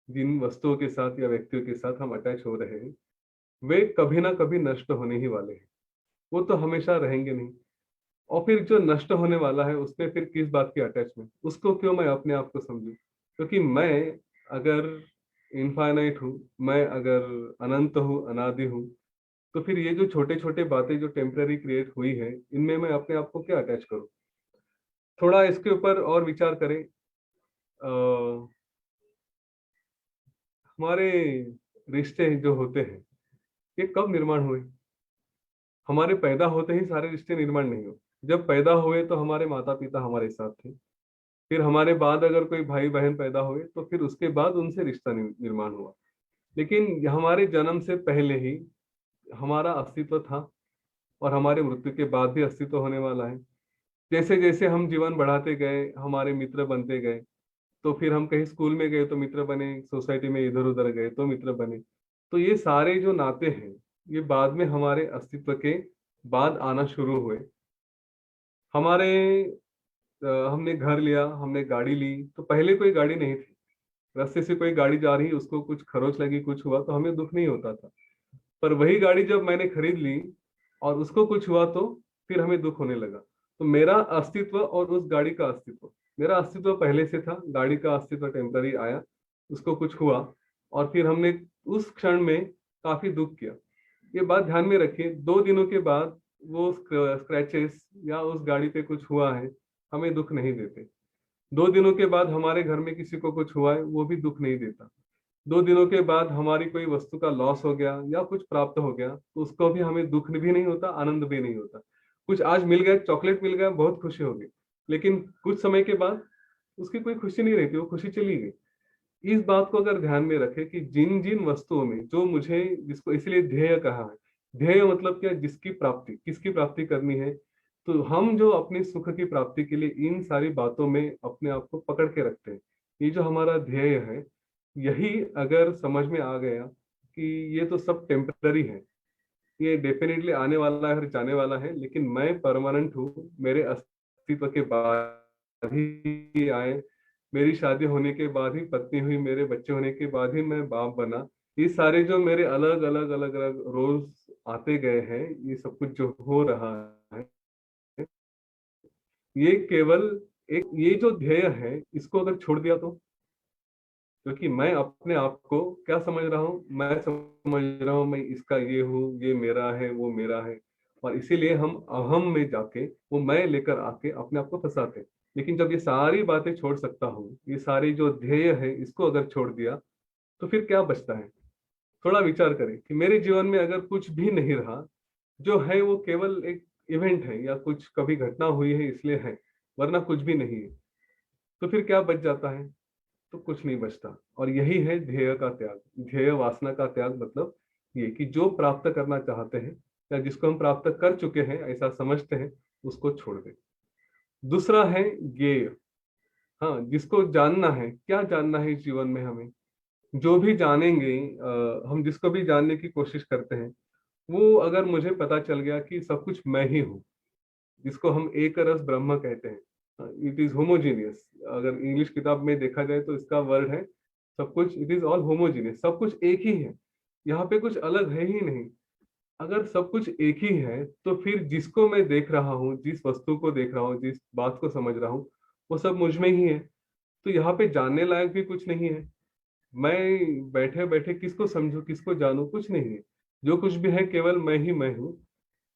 जिन वस्तुओं के साथ या व्यक्तियों के साथ हम अटैच हो रहे हैं, वे कभी ना कभी नष्ट होने ही वाले हैं। वो तो हमेशा रहेंगे नहीं। और फिर जो नष्ट होने वाला है उसमें फिर किस बात की अटैचमेंट, उसको क्यों मैं अपने आप को समझूं। क्योंकि मैं अगर इनफाइनाइट हूँ, मैं अगर अनंत हूँ, अनादि हूँ, तो फिर ये जो छोटे छोटे बातें जो टेम्पररी क्रिएट हुई है, इनमें मैं अपने आप को क्या अटैच करूँ। थोड़ा इसके ऊपर और विचार करें। हमारे रिश्ते जो होते हैं, ये कब निर्माण हुए। हमारे पैदा होते ही सारे रिश्ते निर्माण नहीं हुए। जब पैदा हुए तो हमारे माता पिता हमारे साथ थे, फिर हमारे बाद अगर कोई भाई बहन पैदा हुए तो फिर उसके बाद उनसे रिश्ता निर्माण हुआ। लेकिन हमारे जन्म से पहले ही हमारा अस्तित्व था, और हमारे मृत्यु के बाद भी अस्तित्व होने वाला है। जैसे जैसे हम जीवन बढ़ाते गए, हमारे मित्र बनते गए। तो फिर हम कहीं स्कूल में गए तो मित्र बने, सोसाइटी में इधर उधर गए तो मित्र बने। तो ये सारे जो नाते हैं, ये बाद में हमारे अस्तित्व के बाद आना शुरू हुए। हमारे हमने घर लिया, हमने गाड़ी ली, तो पहले कोई गाड़ी नहीं थी। रास्ते से कोई गाड़ी जा रही, उसको कुछ खरोच लगी, कुछ हुआ तो हमें दुख नहीं होता था। पर वही गाड़ी जब मैंने खरीद ली और उसको कुछ हुआ तो फिर हमें दुख होने लगा। तो मेरा अस्तित्व और उस गाड़ी का अस्तित्व, मेरा अस्तित्व पहले से था, गाड़ी का अस्तित्व टेम्पररी आया, उसको कुछ हुआ और फिर हमने उस क्षण में काफी दुख किया। ये बात ध्यान में रखिए, 2 दिनों के बाद वो स्क्रैचेस या उस गाड़ी पे कुछ हुआ है हमें दुख नहीं देते। 2 दिनों के बाद हमारे घर में किसी को कुछ हुआ है, वो भी दुख नहीं देता। 2 दिनों के बाद हमारी कोई वस्तु का लॉस हो गया या कुछ प्राप्त हो गया, तो उसको भी हमें दुख भी नहीं होता, आनंद भी नहीं होता। कुछ आज मिल गया, चॉकलेट मिल गया, बहुत खुशी होगी, लेकिन कुछ समय के बाद उसकी कोई खुशी नहीं रहती, वो खुशी चली गई। इस बात को अगर ध्यान में रखें कि जिन जिन वस्तुओं में जो मुझे, जिसको इसलिए ध्येय कहा है, ध्येय मतलब क्या, जिसकी प्राप्ति, किसकी प्राप्ति करनी है, तो हम जो अपने सुख की प्राप्ति के लिए इन सारी बातों में अपने आप को पकड़ के रखते हैं, ये जो हमारा ध्येय है, यही अगर समझ में आ गया कि ये तो सब टेम्पररी है, ये डेफिनेटली आने वाला है और जाने वाला है, लेकिन मैं परमानेंट हूँ, मेरे अस्तित्व के बाद ही आए, मेरी शादी होने के बाद ही पत्नी हुई, मेरे बच्चे होने के बाद ही मैं बाप बना, ये सारे जो मेरे अलग अलग अलग अलग रोल्स आते गए हैं, ये सब कुछ जो हो रहा है, ये केवल एक, ये जो ध्येय है इसको अगर छोड़ दिया तो, क्योंकि मैं अपने आप को क्या समझ रहा हूँ, मैं समझ रहा हूँ मैं इसका ये हूँ, ये मेरा है, वो मेरा है, और इसीलिए हम अहम में जाके वो मैं लेकर आके अपने आप को फंसाते हैं। लेकिन जब ये सारी बातें छोड़ सकता हूँ, ये सारी जो ध्येय है इसको अगर छोड़ दिया, तो फिर क्या बचता है? थोड़ा विचार करें कि मेरे जीवन में अगर कुछ भी नहीं रहा, जो है वो केवल एक इवेंट है या कुछ कभी घटना हुई है इसलिए है, वरना कुछ भी नहीं है, तो फिर क्या बच जाता है? तो कुछ नहीं बचता। और यही है ध्येय का त्याग, ध्येय वासना का त्याग, मतलब ये कि जो प्राप्त करना चाहते हैं या जिसको हम प्राप्त कर चुके हैं ऐसा समझते हैं, उसको छोड़ दे। दूसरा है ज्ञेय। हाँ, जिसको जानना है, क्या जानना है इस जीवन में हमें, जो भी जानेंगे, हम जिसको भी जानने की कोशिश करते हैं, वो अगर मुझे पता चल गया कि सब कुछ मैं ही हूँ, जिसको हम एक रस ब्रह्म कहते हैं, इट इज होमोजीनियस। अगर इंग्लिश किताब में देखा जाए तो इसका वर्ड है सब कुछ, इट इज ऑल होमोजीनियस, सब कुछ एक ही है, यहाँ पे कुछ अलग है ही नहीं। अगर सब कुछ एक ही है, तो फिर जिसको मैं देख रहा हूँ, जिस वस्तु को देख रहा हूँ, जिस बात को समझ रहा हूँ, वो सब मुझ में ही है। तो यहाँ पे जानने लायक भी कुछ नहीं है। मैं बैठे बैठे किसको समझूं, किसको जानूं, कुछ नहीं है। जो कुछ भी है केवल मैं ही मैं हूँ।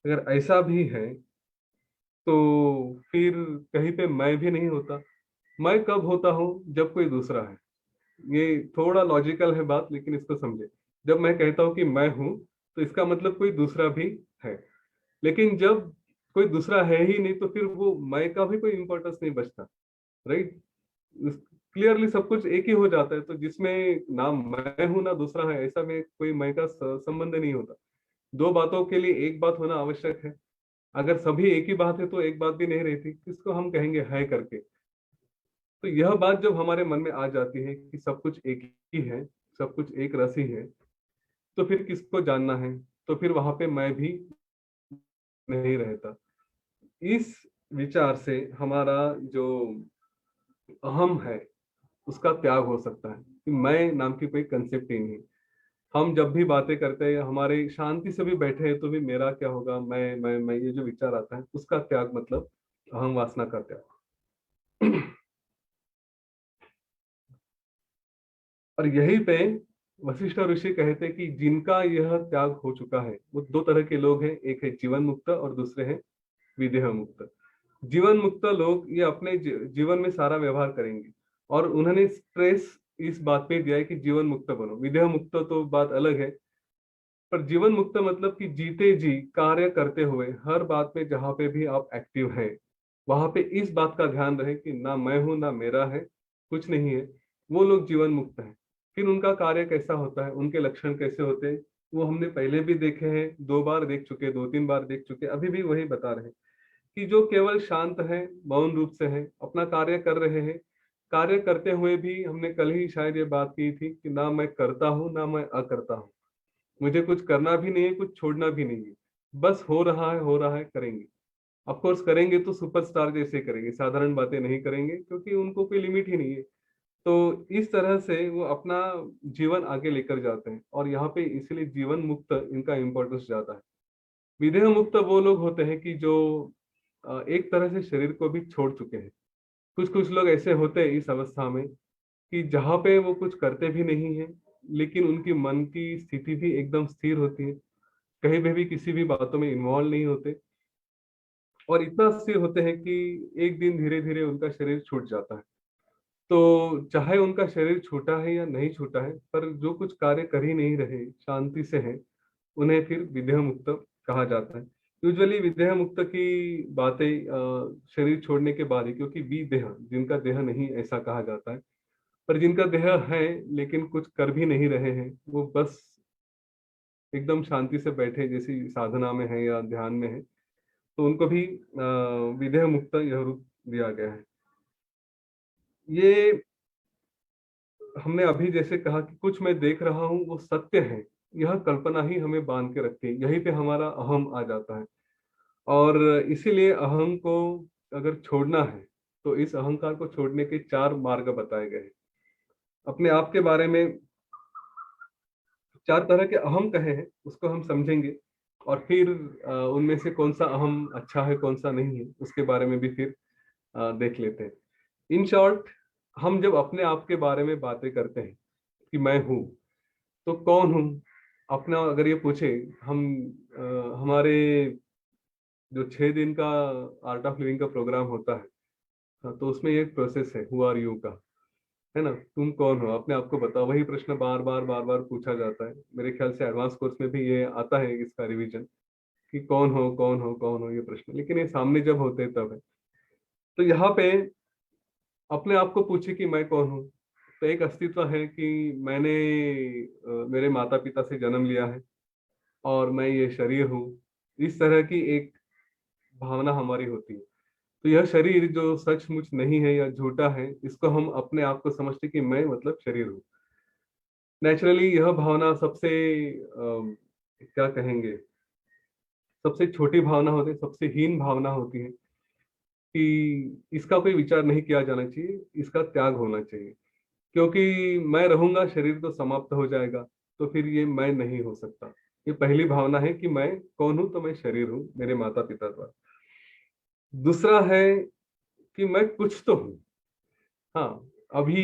अगर ऐसा भी है तो फिर कहीं पे मैं भी नहीं होता। मैं कब होता हूँ? जब कोई दूसरा है। ये थोड़ा लॉजिकल है बात, लेकिन इसको समझे। जब मैं कहता हूँ कि मैं हूँ, तो इसका मतलब कोई दूसरा भी है। लेकिन जब कोई दूसरा है ही नहीं, तो फिर वो मैं का भी कोई इंपॉर्टेंस नहीं बचता, राइट? क्लियरली सब कुछ एक ही हो जाता है। तो जिसमें ना मैं हूं ना दूसरा है, ऐसा में कोई मैं का संबंध नहीं होता। दो बातों के लिए एक बात होना आवश्यक है। अगर सभी एक ही बात है तो एक बात भी नहीं रहती, किसको हम कहेंगे है करके। तो यह बात जब हमारे मन में आ जाती है कि सब कुछ एक ही है, सब कुछ एक रस ही है, तो फिर किसको जानना है? तो फिर वहां पे मैं भी नहीं रहता। इस विचार से हमारा जो अहम है उसका त्याग हो सकता है कि मैं नाम की कोई कंसेप्ट ही नहीं। हम जब भी बातें करते हैं, हमारे शांति से भी बैठे हैं, तो भी मेरा क्या होगा, मैं ये जो विचार आता है उसका त्याग, मतलब अहम वासना का त्याग। और यहीं पे वशिष्ठ ऋषि कहते हैं कि जिनका यह त्याग हो चुका है, वो दो तरह के लोग हैं, एक है जीवन मुक्त और दूसरे हैं विदेह मुक्त। जीवन मुक्त लोग ये अपने जीवन में सारा व्यवहार करेंगे, और उन्होंने स्ट्रेस इस बात पे दिया है कि जीवन मुक्त बनो। विदेह मुक्त तो बात अलग है, पर जीवन मुक्त मतलब कि जीते जी कार्य करते हुए हर बात में जहाँ पे भी आप एक्टिव हैं, वहां पे इस बात का ध्यान रहे कि ना मैं हूं ना मेरा है, कुछ नहीं है। वो लोग जीवन मुक्त हैं। फिर उनका कार्य कैसा होता है, उनके लक्षण कैसे होते हैं, वो हमने पहले भी देखे हैं, 2 बार देख चुके, 2-3 बार देख चुके, अभी भी वही बता रहे हैं कि जो केवल शांत है, मौन रूप से है, अपना कार्य कर रहे हैं। कार्य करते हुए भी हमने कल ही शायद ये बात की थी कि ना मैं करता हूँ ना मैं अकर्ता हूँ। मुझे कुछ करना भी नहीं है, कुछ छोड़ना भी नहीं है। बस हो रहा है, हो रहा है, करेंगे। ऑफ कोर्स करेंगे तो सुपरस्टार जैसे करेंगे, साधारण बातें नहीं करेंगे, क्योंकि उनको कोई लिमिट ही नहीं है। तो इस तरह से वो अपना जीवन आगे लेकर जाते हैं, और यहाँ पे इसलिए जीवन मुक्त इनका इंपॉर्टेंस ज्यादा है। विदेह मुक्त वो लोग होते हैं कि जो एक तरह से शरीर को भी छोड़ चुके हैं। कुछ कुछ लोग ऐसे होते हैं इस अवस्था में कि जहाँ पे वो कुछ करते भी नहीं है, लेकिन उनकी मन की स्थिति भी एकदम स्थिर होती है, कहीं भी किसी भी बातों में इन्वॉल्व नहीं होते, और इतना स्थिर होते हैं कि एक दिन धीरे धीरे उनका शरीर छूट जाता है। तो चाहे उनका शरीर छूटा है या नहीं छूटा है, पर जो कुछ कार्य कर ही नहीं रहे, शांति से है, उन्हें फिर विदेह मुक्त कहा जाता है। यूजुअली विदेह मुक्त की बातें शरीर छोड़ने के बाद ही, क्योंकि विदेह जिनका देह नहीं ऐसा कहा जाता है, पर जिनका देह है लेकिन कुछ कर भी नहीं रहे हैं, वो बस एकदम शांति से बैठे जैसी साधना में है या ध्यान में है, तो उनको भी विदेह मुक्त यह रूप दिया गया है। ये हमने अभी जैसे कहा कि कुछ मैं देख रहा हूँ वो सत्य है, यह कल्पना ही हमें बांध के रखती है, यहीं पे हमारा अहम आ जाता है। और इसीलिए अहम को अगर छोड़ना है तो इस अहंकार को छोड़ने के 4 मार्ग बताए गए हैं। अपने आप के बारे में 4 तरह के अहम कहे हैं, उसको हम समझेंगे, और फिर उनमें से कौन सा अहम अच्छा है कौन सा नहीं है उसके बारे में भी फिर देख लेते हैं। इन शॉर्ट, हम जब अपने आप के बारे में बातें करते हैं कि मैं हूँ, तो कौन हूँ अपना अगर ये पूछे हम, हमारे जो 6 दिन का आर्ट ऑफ लिविंग का प्रोग्राम होता है, हाँ, तो उसमें एक प्रोसेस है हु आर यू का, है ना, तुम कौन हो, अपने आप को बताओ। वही प्रश्न बार बार बार बार पूछा जाता है। मेरे ख्याल से एडवांस कोर्स में भी ये आता है इसका रिवीजन, कि कौन हो कौन हो कौन हो, ये प्रश्न, लेकिन ये सामने जब होते हैं तब है। तो यहाँ पे अपने आप को पूछे कि मैं कौन हूँ, तो एक अस्तित्व है कि मैंने मेरे माता पिता से जन्म लिया है और मैं ये शरीर हूँ, इस तरह की एक भावना हमारी होती है। तो यह शरीर जो सचमुच नहीं है या झूठा है, इसको हम अपने आप को समझते कि मैं मतलब शरीर हूँ। नेचुरली यह भावना सबसे क्या कहेंगे, सबसे छोटी भावना होती है, सबसे हीन भावना होती है, कि इसका कोई विचार नहीं किया जाना चाहिए, इसका त्याग होना चाहिए। क्योंकि मैं रहूंगा शरीर तो समाप्त हो जाएगा, तो फिर ये मैं नहीं हो सकता। ये पहली भावना है कि मैं कौन हूं, तो मैं शरीर हूँ मेरे माता पिता द्वारा। दूसरा है कि मैं कुछ तो हूँ। हाँ, अभी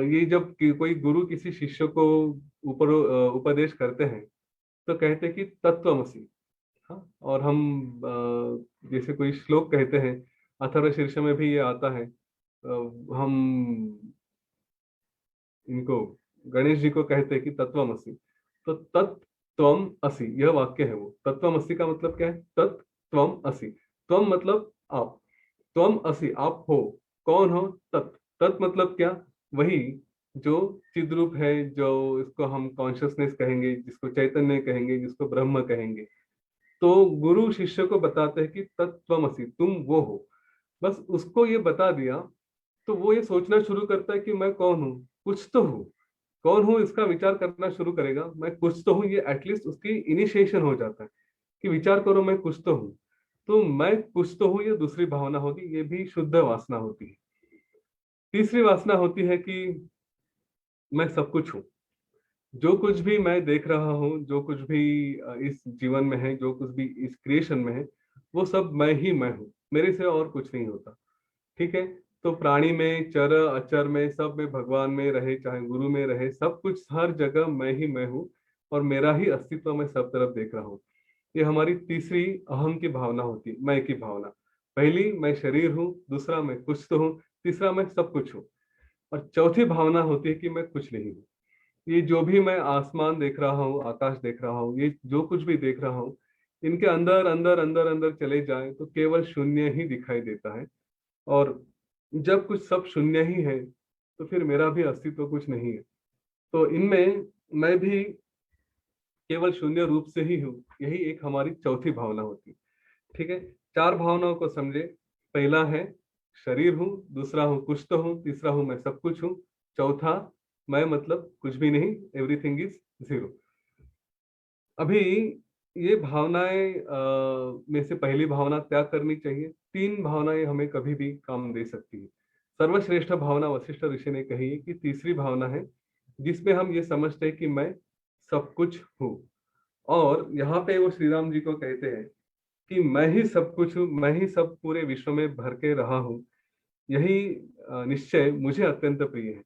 ये जब कोई गुरु किसी शिष्य को ऊपर उपदेश करते हैं, तो कहते हैं कि तत्वमसि। हाँ, और हम जैसे कोई श्लोक कहते हैं, अथर्वशीर्ष में भी ये आता है, हम इनको गणेश जी को कहते हैं कि तत्वमसि। तो तत्त्वम असि, यह वाक्य है वो। तत्वमसि का मतलब क्या है? तत्त्वम असि। त्वम मतलब आप, त्वम असि आप हो। कौन हो? तत्। तत् मतलब क्या? वही जो चिद्रूप है, जो इसको हम कॉन्शियसनेस कहेंगे, जिसको चैतन्य कहेंगे, जिसको ब्रह्म कहेंगे। तो गुरु शिष्य को बताते हैं कि तत्त्वमसि, तुम वो हो। बस उसको ये बता दिया, तो वो ये सोचना शुरू करता है कि मैं कौन हूँ, कुछ तो हूँ। कौन हूँ इसका विचार करना शुरू करेगा, मैं कुछ तो हूँ, ये एटलीस्ट उसकी इनिशिएशन हो जाता है कि विचार करो मैं कुछ तो हूँ। तो मैं कुछ तो हूँ, ये दूसरी भावना होगी, ये भी शुद्ध वासना होती है। तीसरी वासना होती है कि मैं सब कुछ हूँ। जो कुछ भी मैं देख रहा हूँ, जो कुछ भी इस जीवन में है, जो कुछ भी इस क्रिएशन में है, वो सब मैं ही मैं हूँ, मेरे से और कुछ नहीं होता। ठीक है। तो प्राणी में, चर अचर में, सब में, भगवान में रहे चाहे गुरु में रहे, सब कुछ हर जगह मैं ही मैं हूँ, और मेरा ही अस्तित्व मैं सब तरफ देख रहा हूँ। ये हमारी तीसरी अहम की भावना होती है, मैं की भावना। पहली मैं शरीर हूँ, दूसरा मैं कुछ तो हूँ, तीसरा मैं सब कुछ हूँ, और चौथी भावना होती है कि मैं कुछ नहीं हूँ। ये जो भी मैं आसमान देख रहा हूँ, आकाश देख रहा हूँ, ये जो कुछ भी देख रहा हूँ, इनके अंदर अंदर अंदर अंदर चले जाए तो केवल शून्य ही दिखाई देता है। और जब कुछ सब शून्य ही है, तो फिर मेरा भी अस्तित्व कुछ नहीं है। तो इनमें मैं भी केवल शून्य रूप से ही हूँ, यही एक हमारी चौथी भावना होती है। ठीक है। 4 भावनाओं को समझे। पहला है शरीर हूँ, दूसरा हूँ कुछ तो हूँ, तीसरा हूँ मैं सब कुछ हूँ, चौथा मैं मतलब कुछ भी नहीं, एवरीथिंग इज जीरो। अभी ये भावनाएं में से पहली भावना त्याग करनी चाहिए। 3 भावनाएं हमें कभी भी काम दे सकती है। सर्वश्रेष्ठ भावना वशिष्ठ ऋषि ने कही है कि तीसरी भावना है जिसमें हम ये समझते हैं कि मैं सब कुछ हूँ। और यहाँ पे वो श्री राम जी को कहते हैं कि मैं ही सब कुछ हूँ, मैं ही सब पूरे विश्व में भर के रहा हूँ, यही निश्चय मुझे अत्यंत प्रिय है।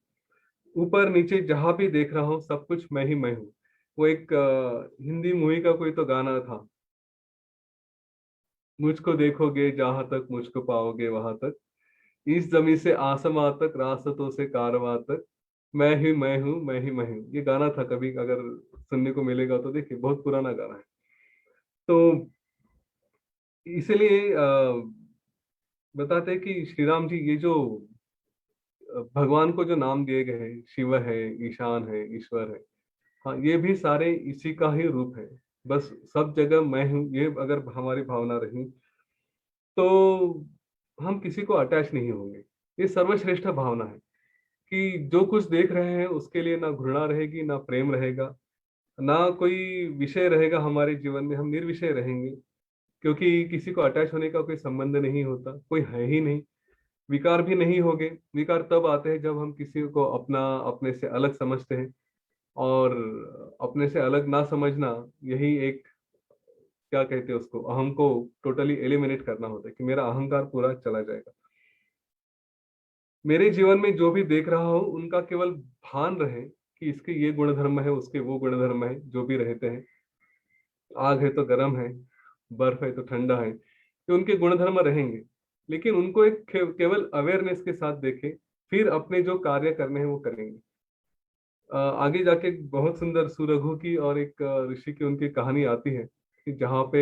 ऊपर नीचे जहां भी देख रहा हूँ सब कुछ मैं ही मैं हूँ। वो एक हिंदी मूवी का कोई तो गाना था, मुझको देखोगे जहां तक मुझको पाओगे वहां तक, इस जमी से आसमां तक रास्तों से कारवां तक, मैं ही मैं हूँ, मैं ही मैं हूँ। ये गाना था, कभी अगर सुनने को मिलेगा तो देखिए, बहुत पुराना गाना है। तो इसलिए बताते हैं कि श्री राम जी ये जो भगवान को जो नाम दिए गए हैं, शिव है, ईशान है, ईश्वर है, हाँ ये भी सारे इसी का ही रूप है। बस सब जगह मैं हूँ, ये अगर हमारी भावना रही तो हम किसी को अटैच नहीं होंगे। ये सर्वश्रेष्ठ भावना है कि जो कुछ देख रहे हैं उसके लिए ना घृणा रहेगी, ना प्रेम रहेगा, ना कोई विषय रहेगा हमारे जीवन में, हम निर्विषय रहेंगे। क्योंकि किसी को अटैच होने का कोई संबंध नहीं होता, कोई है ही नहीं। विकार भी नहीं होंगे। विकार तब आते हैं जब हम किसी को अपना अपने से अलग समझते हैं। और अपने से अलग ना समझना, यही एक, क्या कहते हैं उसको, अहम को टोटली एलिमिनेट करना होता है, कि मेरा अहंकार पूरा चला जाएगा। मेरे जीवन में जो भी देख रहा हूँ उनका केवल भान रहे कि इसके ये गुण धर्म है, उसके वो गुण धर्म है, जो भी रहते हैं। आग है तो गर्म है, बर्फ है तो ठंडा है, तो उनके गुणधर्म रहेंगे। लेकिन उनको एक केवल अवेयरनेस के साथ देखें, फिर अपने जो कार्य करने हैं वो करेंगे। आगे जाके एक बहुत सुंदर सुरघु की और एक ऋषि की उनकी कहानी आती है, कि जहाँ पे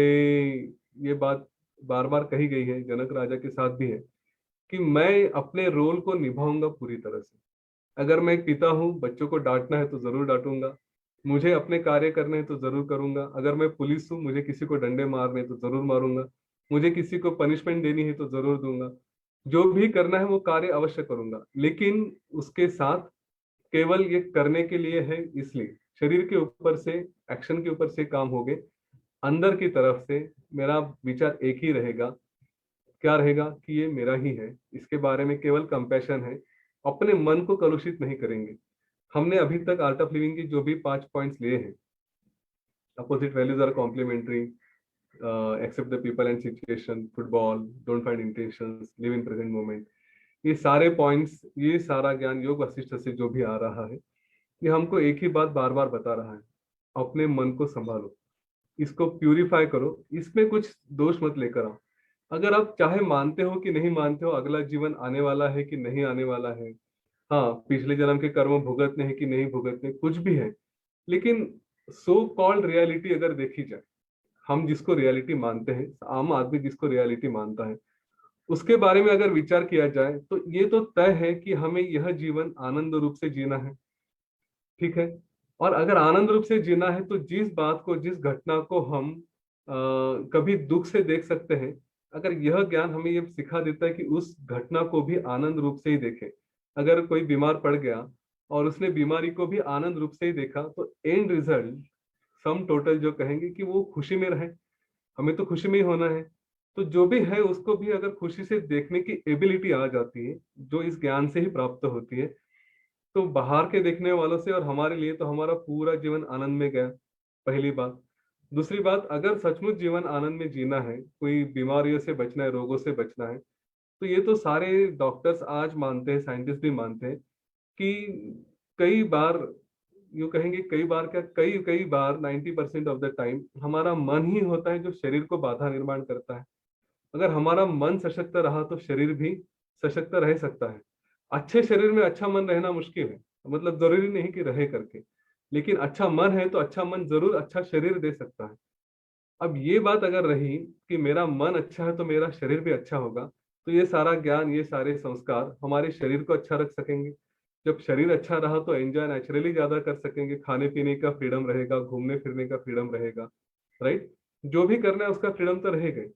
ये बात बार बार कही गई है, जनक राजा के साथ भी है, कि मैं अपने रोल को निभाऊंगा पूरी तरह से। अगर मैं एक पिता हूँ, बच्चों को डांटना है तो जरूर डांटूंगा, मुझे अपने कार्य करने हैं तो जरूर करूंगा। अगर मैं पुलिस हूँ, मुझे किसी को डंडे मारने हैं तो जरूर मारूंगा, मुझे किसी को पनिशमेंट देनी है तो जरूर दूंगा। जो भी करना है वो कार्य अवश्य करूंगा, लेकिन उसके साथ केवल ये करने के लिए है इसलिए, शरीर के ऊपर से, एक्शन के ऊपर से काम हो गए, अंदर की तरफ से मेरा विचार एक ही रहेगा। क्या रहेगा कि ये मेरा ही है, इसके बारे में केवल कंपैशन है। अपने मन को कलुषित नहीं करेंगे। हमने अभी तक आर्ट ऑफ लिविंग की जो भी 5 पॉइंट्स लिए हैं, opposite values are complementary, accept the people and situation, football, don't find intentions, live in present moment, ये सारे पॉइंट्स, ये सारा ज्ञान योग वशिष्ठ से जो भी आ रहा है, ये हमको एक ही बात बार बार बता रहा है, अपने मन को संभालो, इसको प्यूरिफाई करो, इसमें कुछ दोष मत लेकर आओ। अगर आप चाहे मानते हो कि नहीं मानते हो, अगला जीवन आने वाला है कि नहीं आने वाला है, हाँ पिछले जन्म के कर्म भुगतने हैं कि नहीं भुगतने, कुछ भी है, लेकिन सो कॉल्ड रियलिटी अगर देखी जाए, हम जिसको रियलिटी मानते हैं, आम आदमी जिसको रियलिटी मानता है, उसके बारे में अगर विचार किया जाए तो ये तो तय है कि हमें यह जीवन आनंद रूप से जीना है। ठीक है। और अगर आनंद रूप से जीना है तो जिस बात को, जिस घटना को हम कभी दुख से देख सकते हैं, अगर यह ज्ञान हमें ये सिखा देता है कि उस घटना को भी आनंद रूप से ही देखें। अगर कोई बीमार पड़ गया और उसने बीमारी को भी आनंद रूप से ही देखा, तो एंड रिजल्ट, सम टोटल जो कहेंगे कि वो खुशी में रहे। हमें तो खुशी में ही होना है। तो जो भी है उसको भी अगर खुशी से देखने की एबिलिटी आ जाती है, जो इस ज्ञान से ही प्राप्त होती है, तो बाहर के देखने वालों से और हमारे लिए तो हमारा पूरा जीवन आनंद में गया। पहली बात। दूसरी बात, अगर सचमुच जीवन आनंद में जीना है, कोई बीमारियों से बचना है, रोगों से बचना है, तो ये तो सारे डॉक्टर्स आज मानते हैं, साइंटिस्ट भी मानते हैं कि कई बार, यूं कहेंगे कई बार, क्या कई कई बार 90% ऑफ द टाइम हमारा मन ही होता है जो शरीर को बाधा निर्माण करता है। अगर हमारा मन सशक्त रहा तो शरीर भी सशक्त रह सकता है। अच्छे शरीर में अच्छा मन रहना मुश्किल है, मतलब जरूरी नहीं कि रहे करके, लेकिन अच्छा मन है तो अच्छा मन जरूर अच्छा शरीर दे सकता है। अब ये बात अगर रही कि मेरा मन अच्छा है तो मेरा शरीर भी अच्छा होगा, तो ये सारा ज्ञान, ये सारे संस्कार हमारे शरीर को अच्छा रख सकेंगे। जब शरीर अच्छा रहा तो एंजॉय नेचुरली ज्यादा कर सकेंगे, खाने पीने का फ्रीडम रहेगा, घूमने फिरने का फ्रीडम रहेगा, राइट। जो भी करना है उसका फ्रीडम तो रहेगा ही।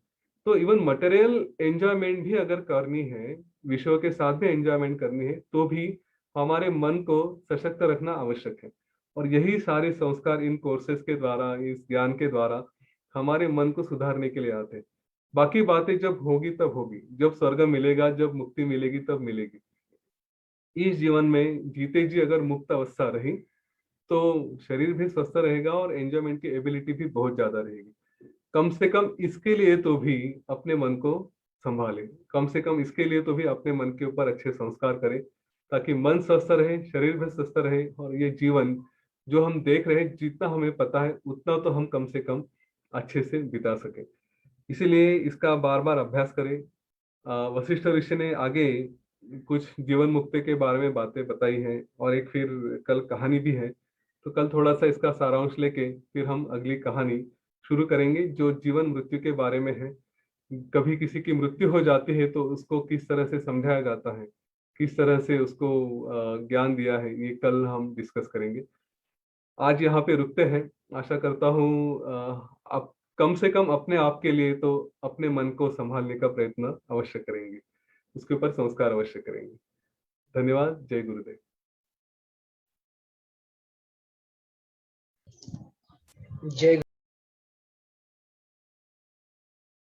तो इवन मटेरियल एंजॉयमेंट भी अगर करनी है, विषयों के साथ भी एंजॉयमेंट करनी है, तो भी हमारे मन को सशक्त रखना आवश्यक है। और यही सारे संस्कार इन कोर्सेज के द्वारा, इस ज्ञान के द्वारा हमारे मन को सुधारने के लिए आते हैं। बाकी बातें जब होगी तब होगी, जब स्वर्ग मिलेगा, जब मुक्ति मिलेगी तब मिलेगी। इस जीवन में जीते जी अगर मुक्त अवस्था रही तो शरीर भी स्वस्थ रहेगा और एंजॉयमेंट की एबिलिटी भी बहुत ज्यादा रहेगी। कम से कम इसके लिए तो भी अपने मन को संभालें, कम से कम इसके लिए तो भी अपने मन के ऊपर अच्छे संस्कार करें, ताकि मन स्वस्थ रहे, शरीर भी स्वस्थ रहे, और ये जीवन जो हम देख रहे हैं, जितना हमें पता है उतना तो हम कम से कम अच्छे से बिता सके। इसीलिए इसका बार बार अभ्यास करें। वशिष्ठ ऋषि ने आगे कुछ जीवन मुक्ति के बारे में बातें बताई हैं, और एक फिर कल कहानी भी है। तो कल थोड़ा सा इसका सारांश लेके फिर हम अगली कहानी शुरू करेंगे, जो जीवन मृत्यु के बारे में है। कभी किसी की मृत्यु हो जाती है तो उसको किस तरह से समझाया जाता है, किस तरह से उसको ज्ञान दिया है, ये कल हम डिस्कस करेंगे। आज यहाँ पे रुकते हैं। आशा करता हूँ आप कम से कम अपने आप के लिए तो अपने मन को संभालने का प्रयत्न अवश्य करेंगे, उसके ऊपर संस्कार अवश्य करेंगे। धन्यवाद। जय गुरुदेव। जय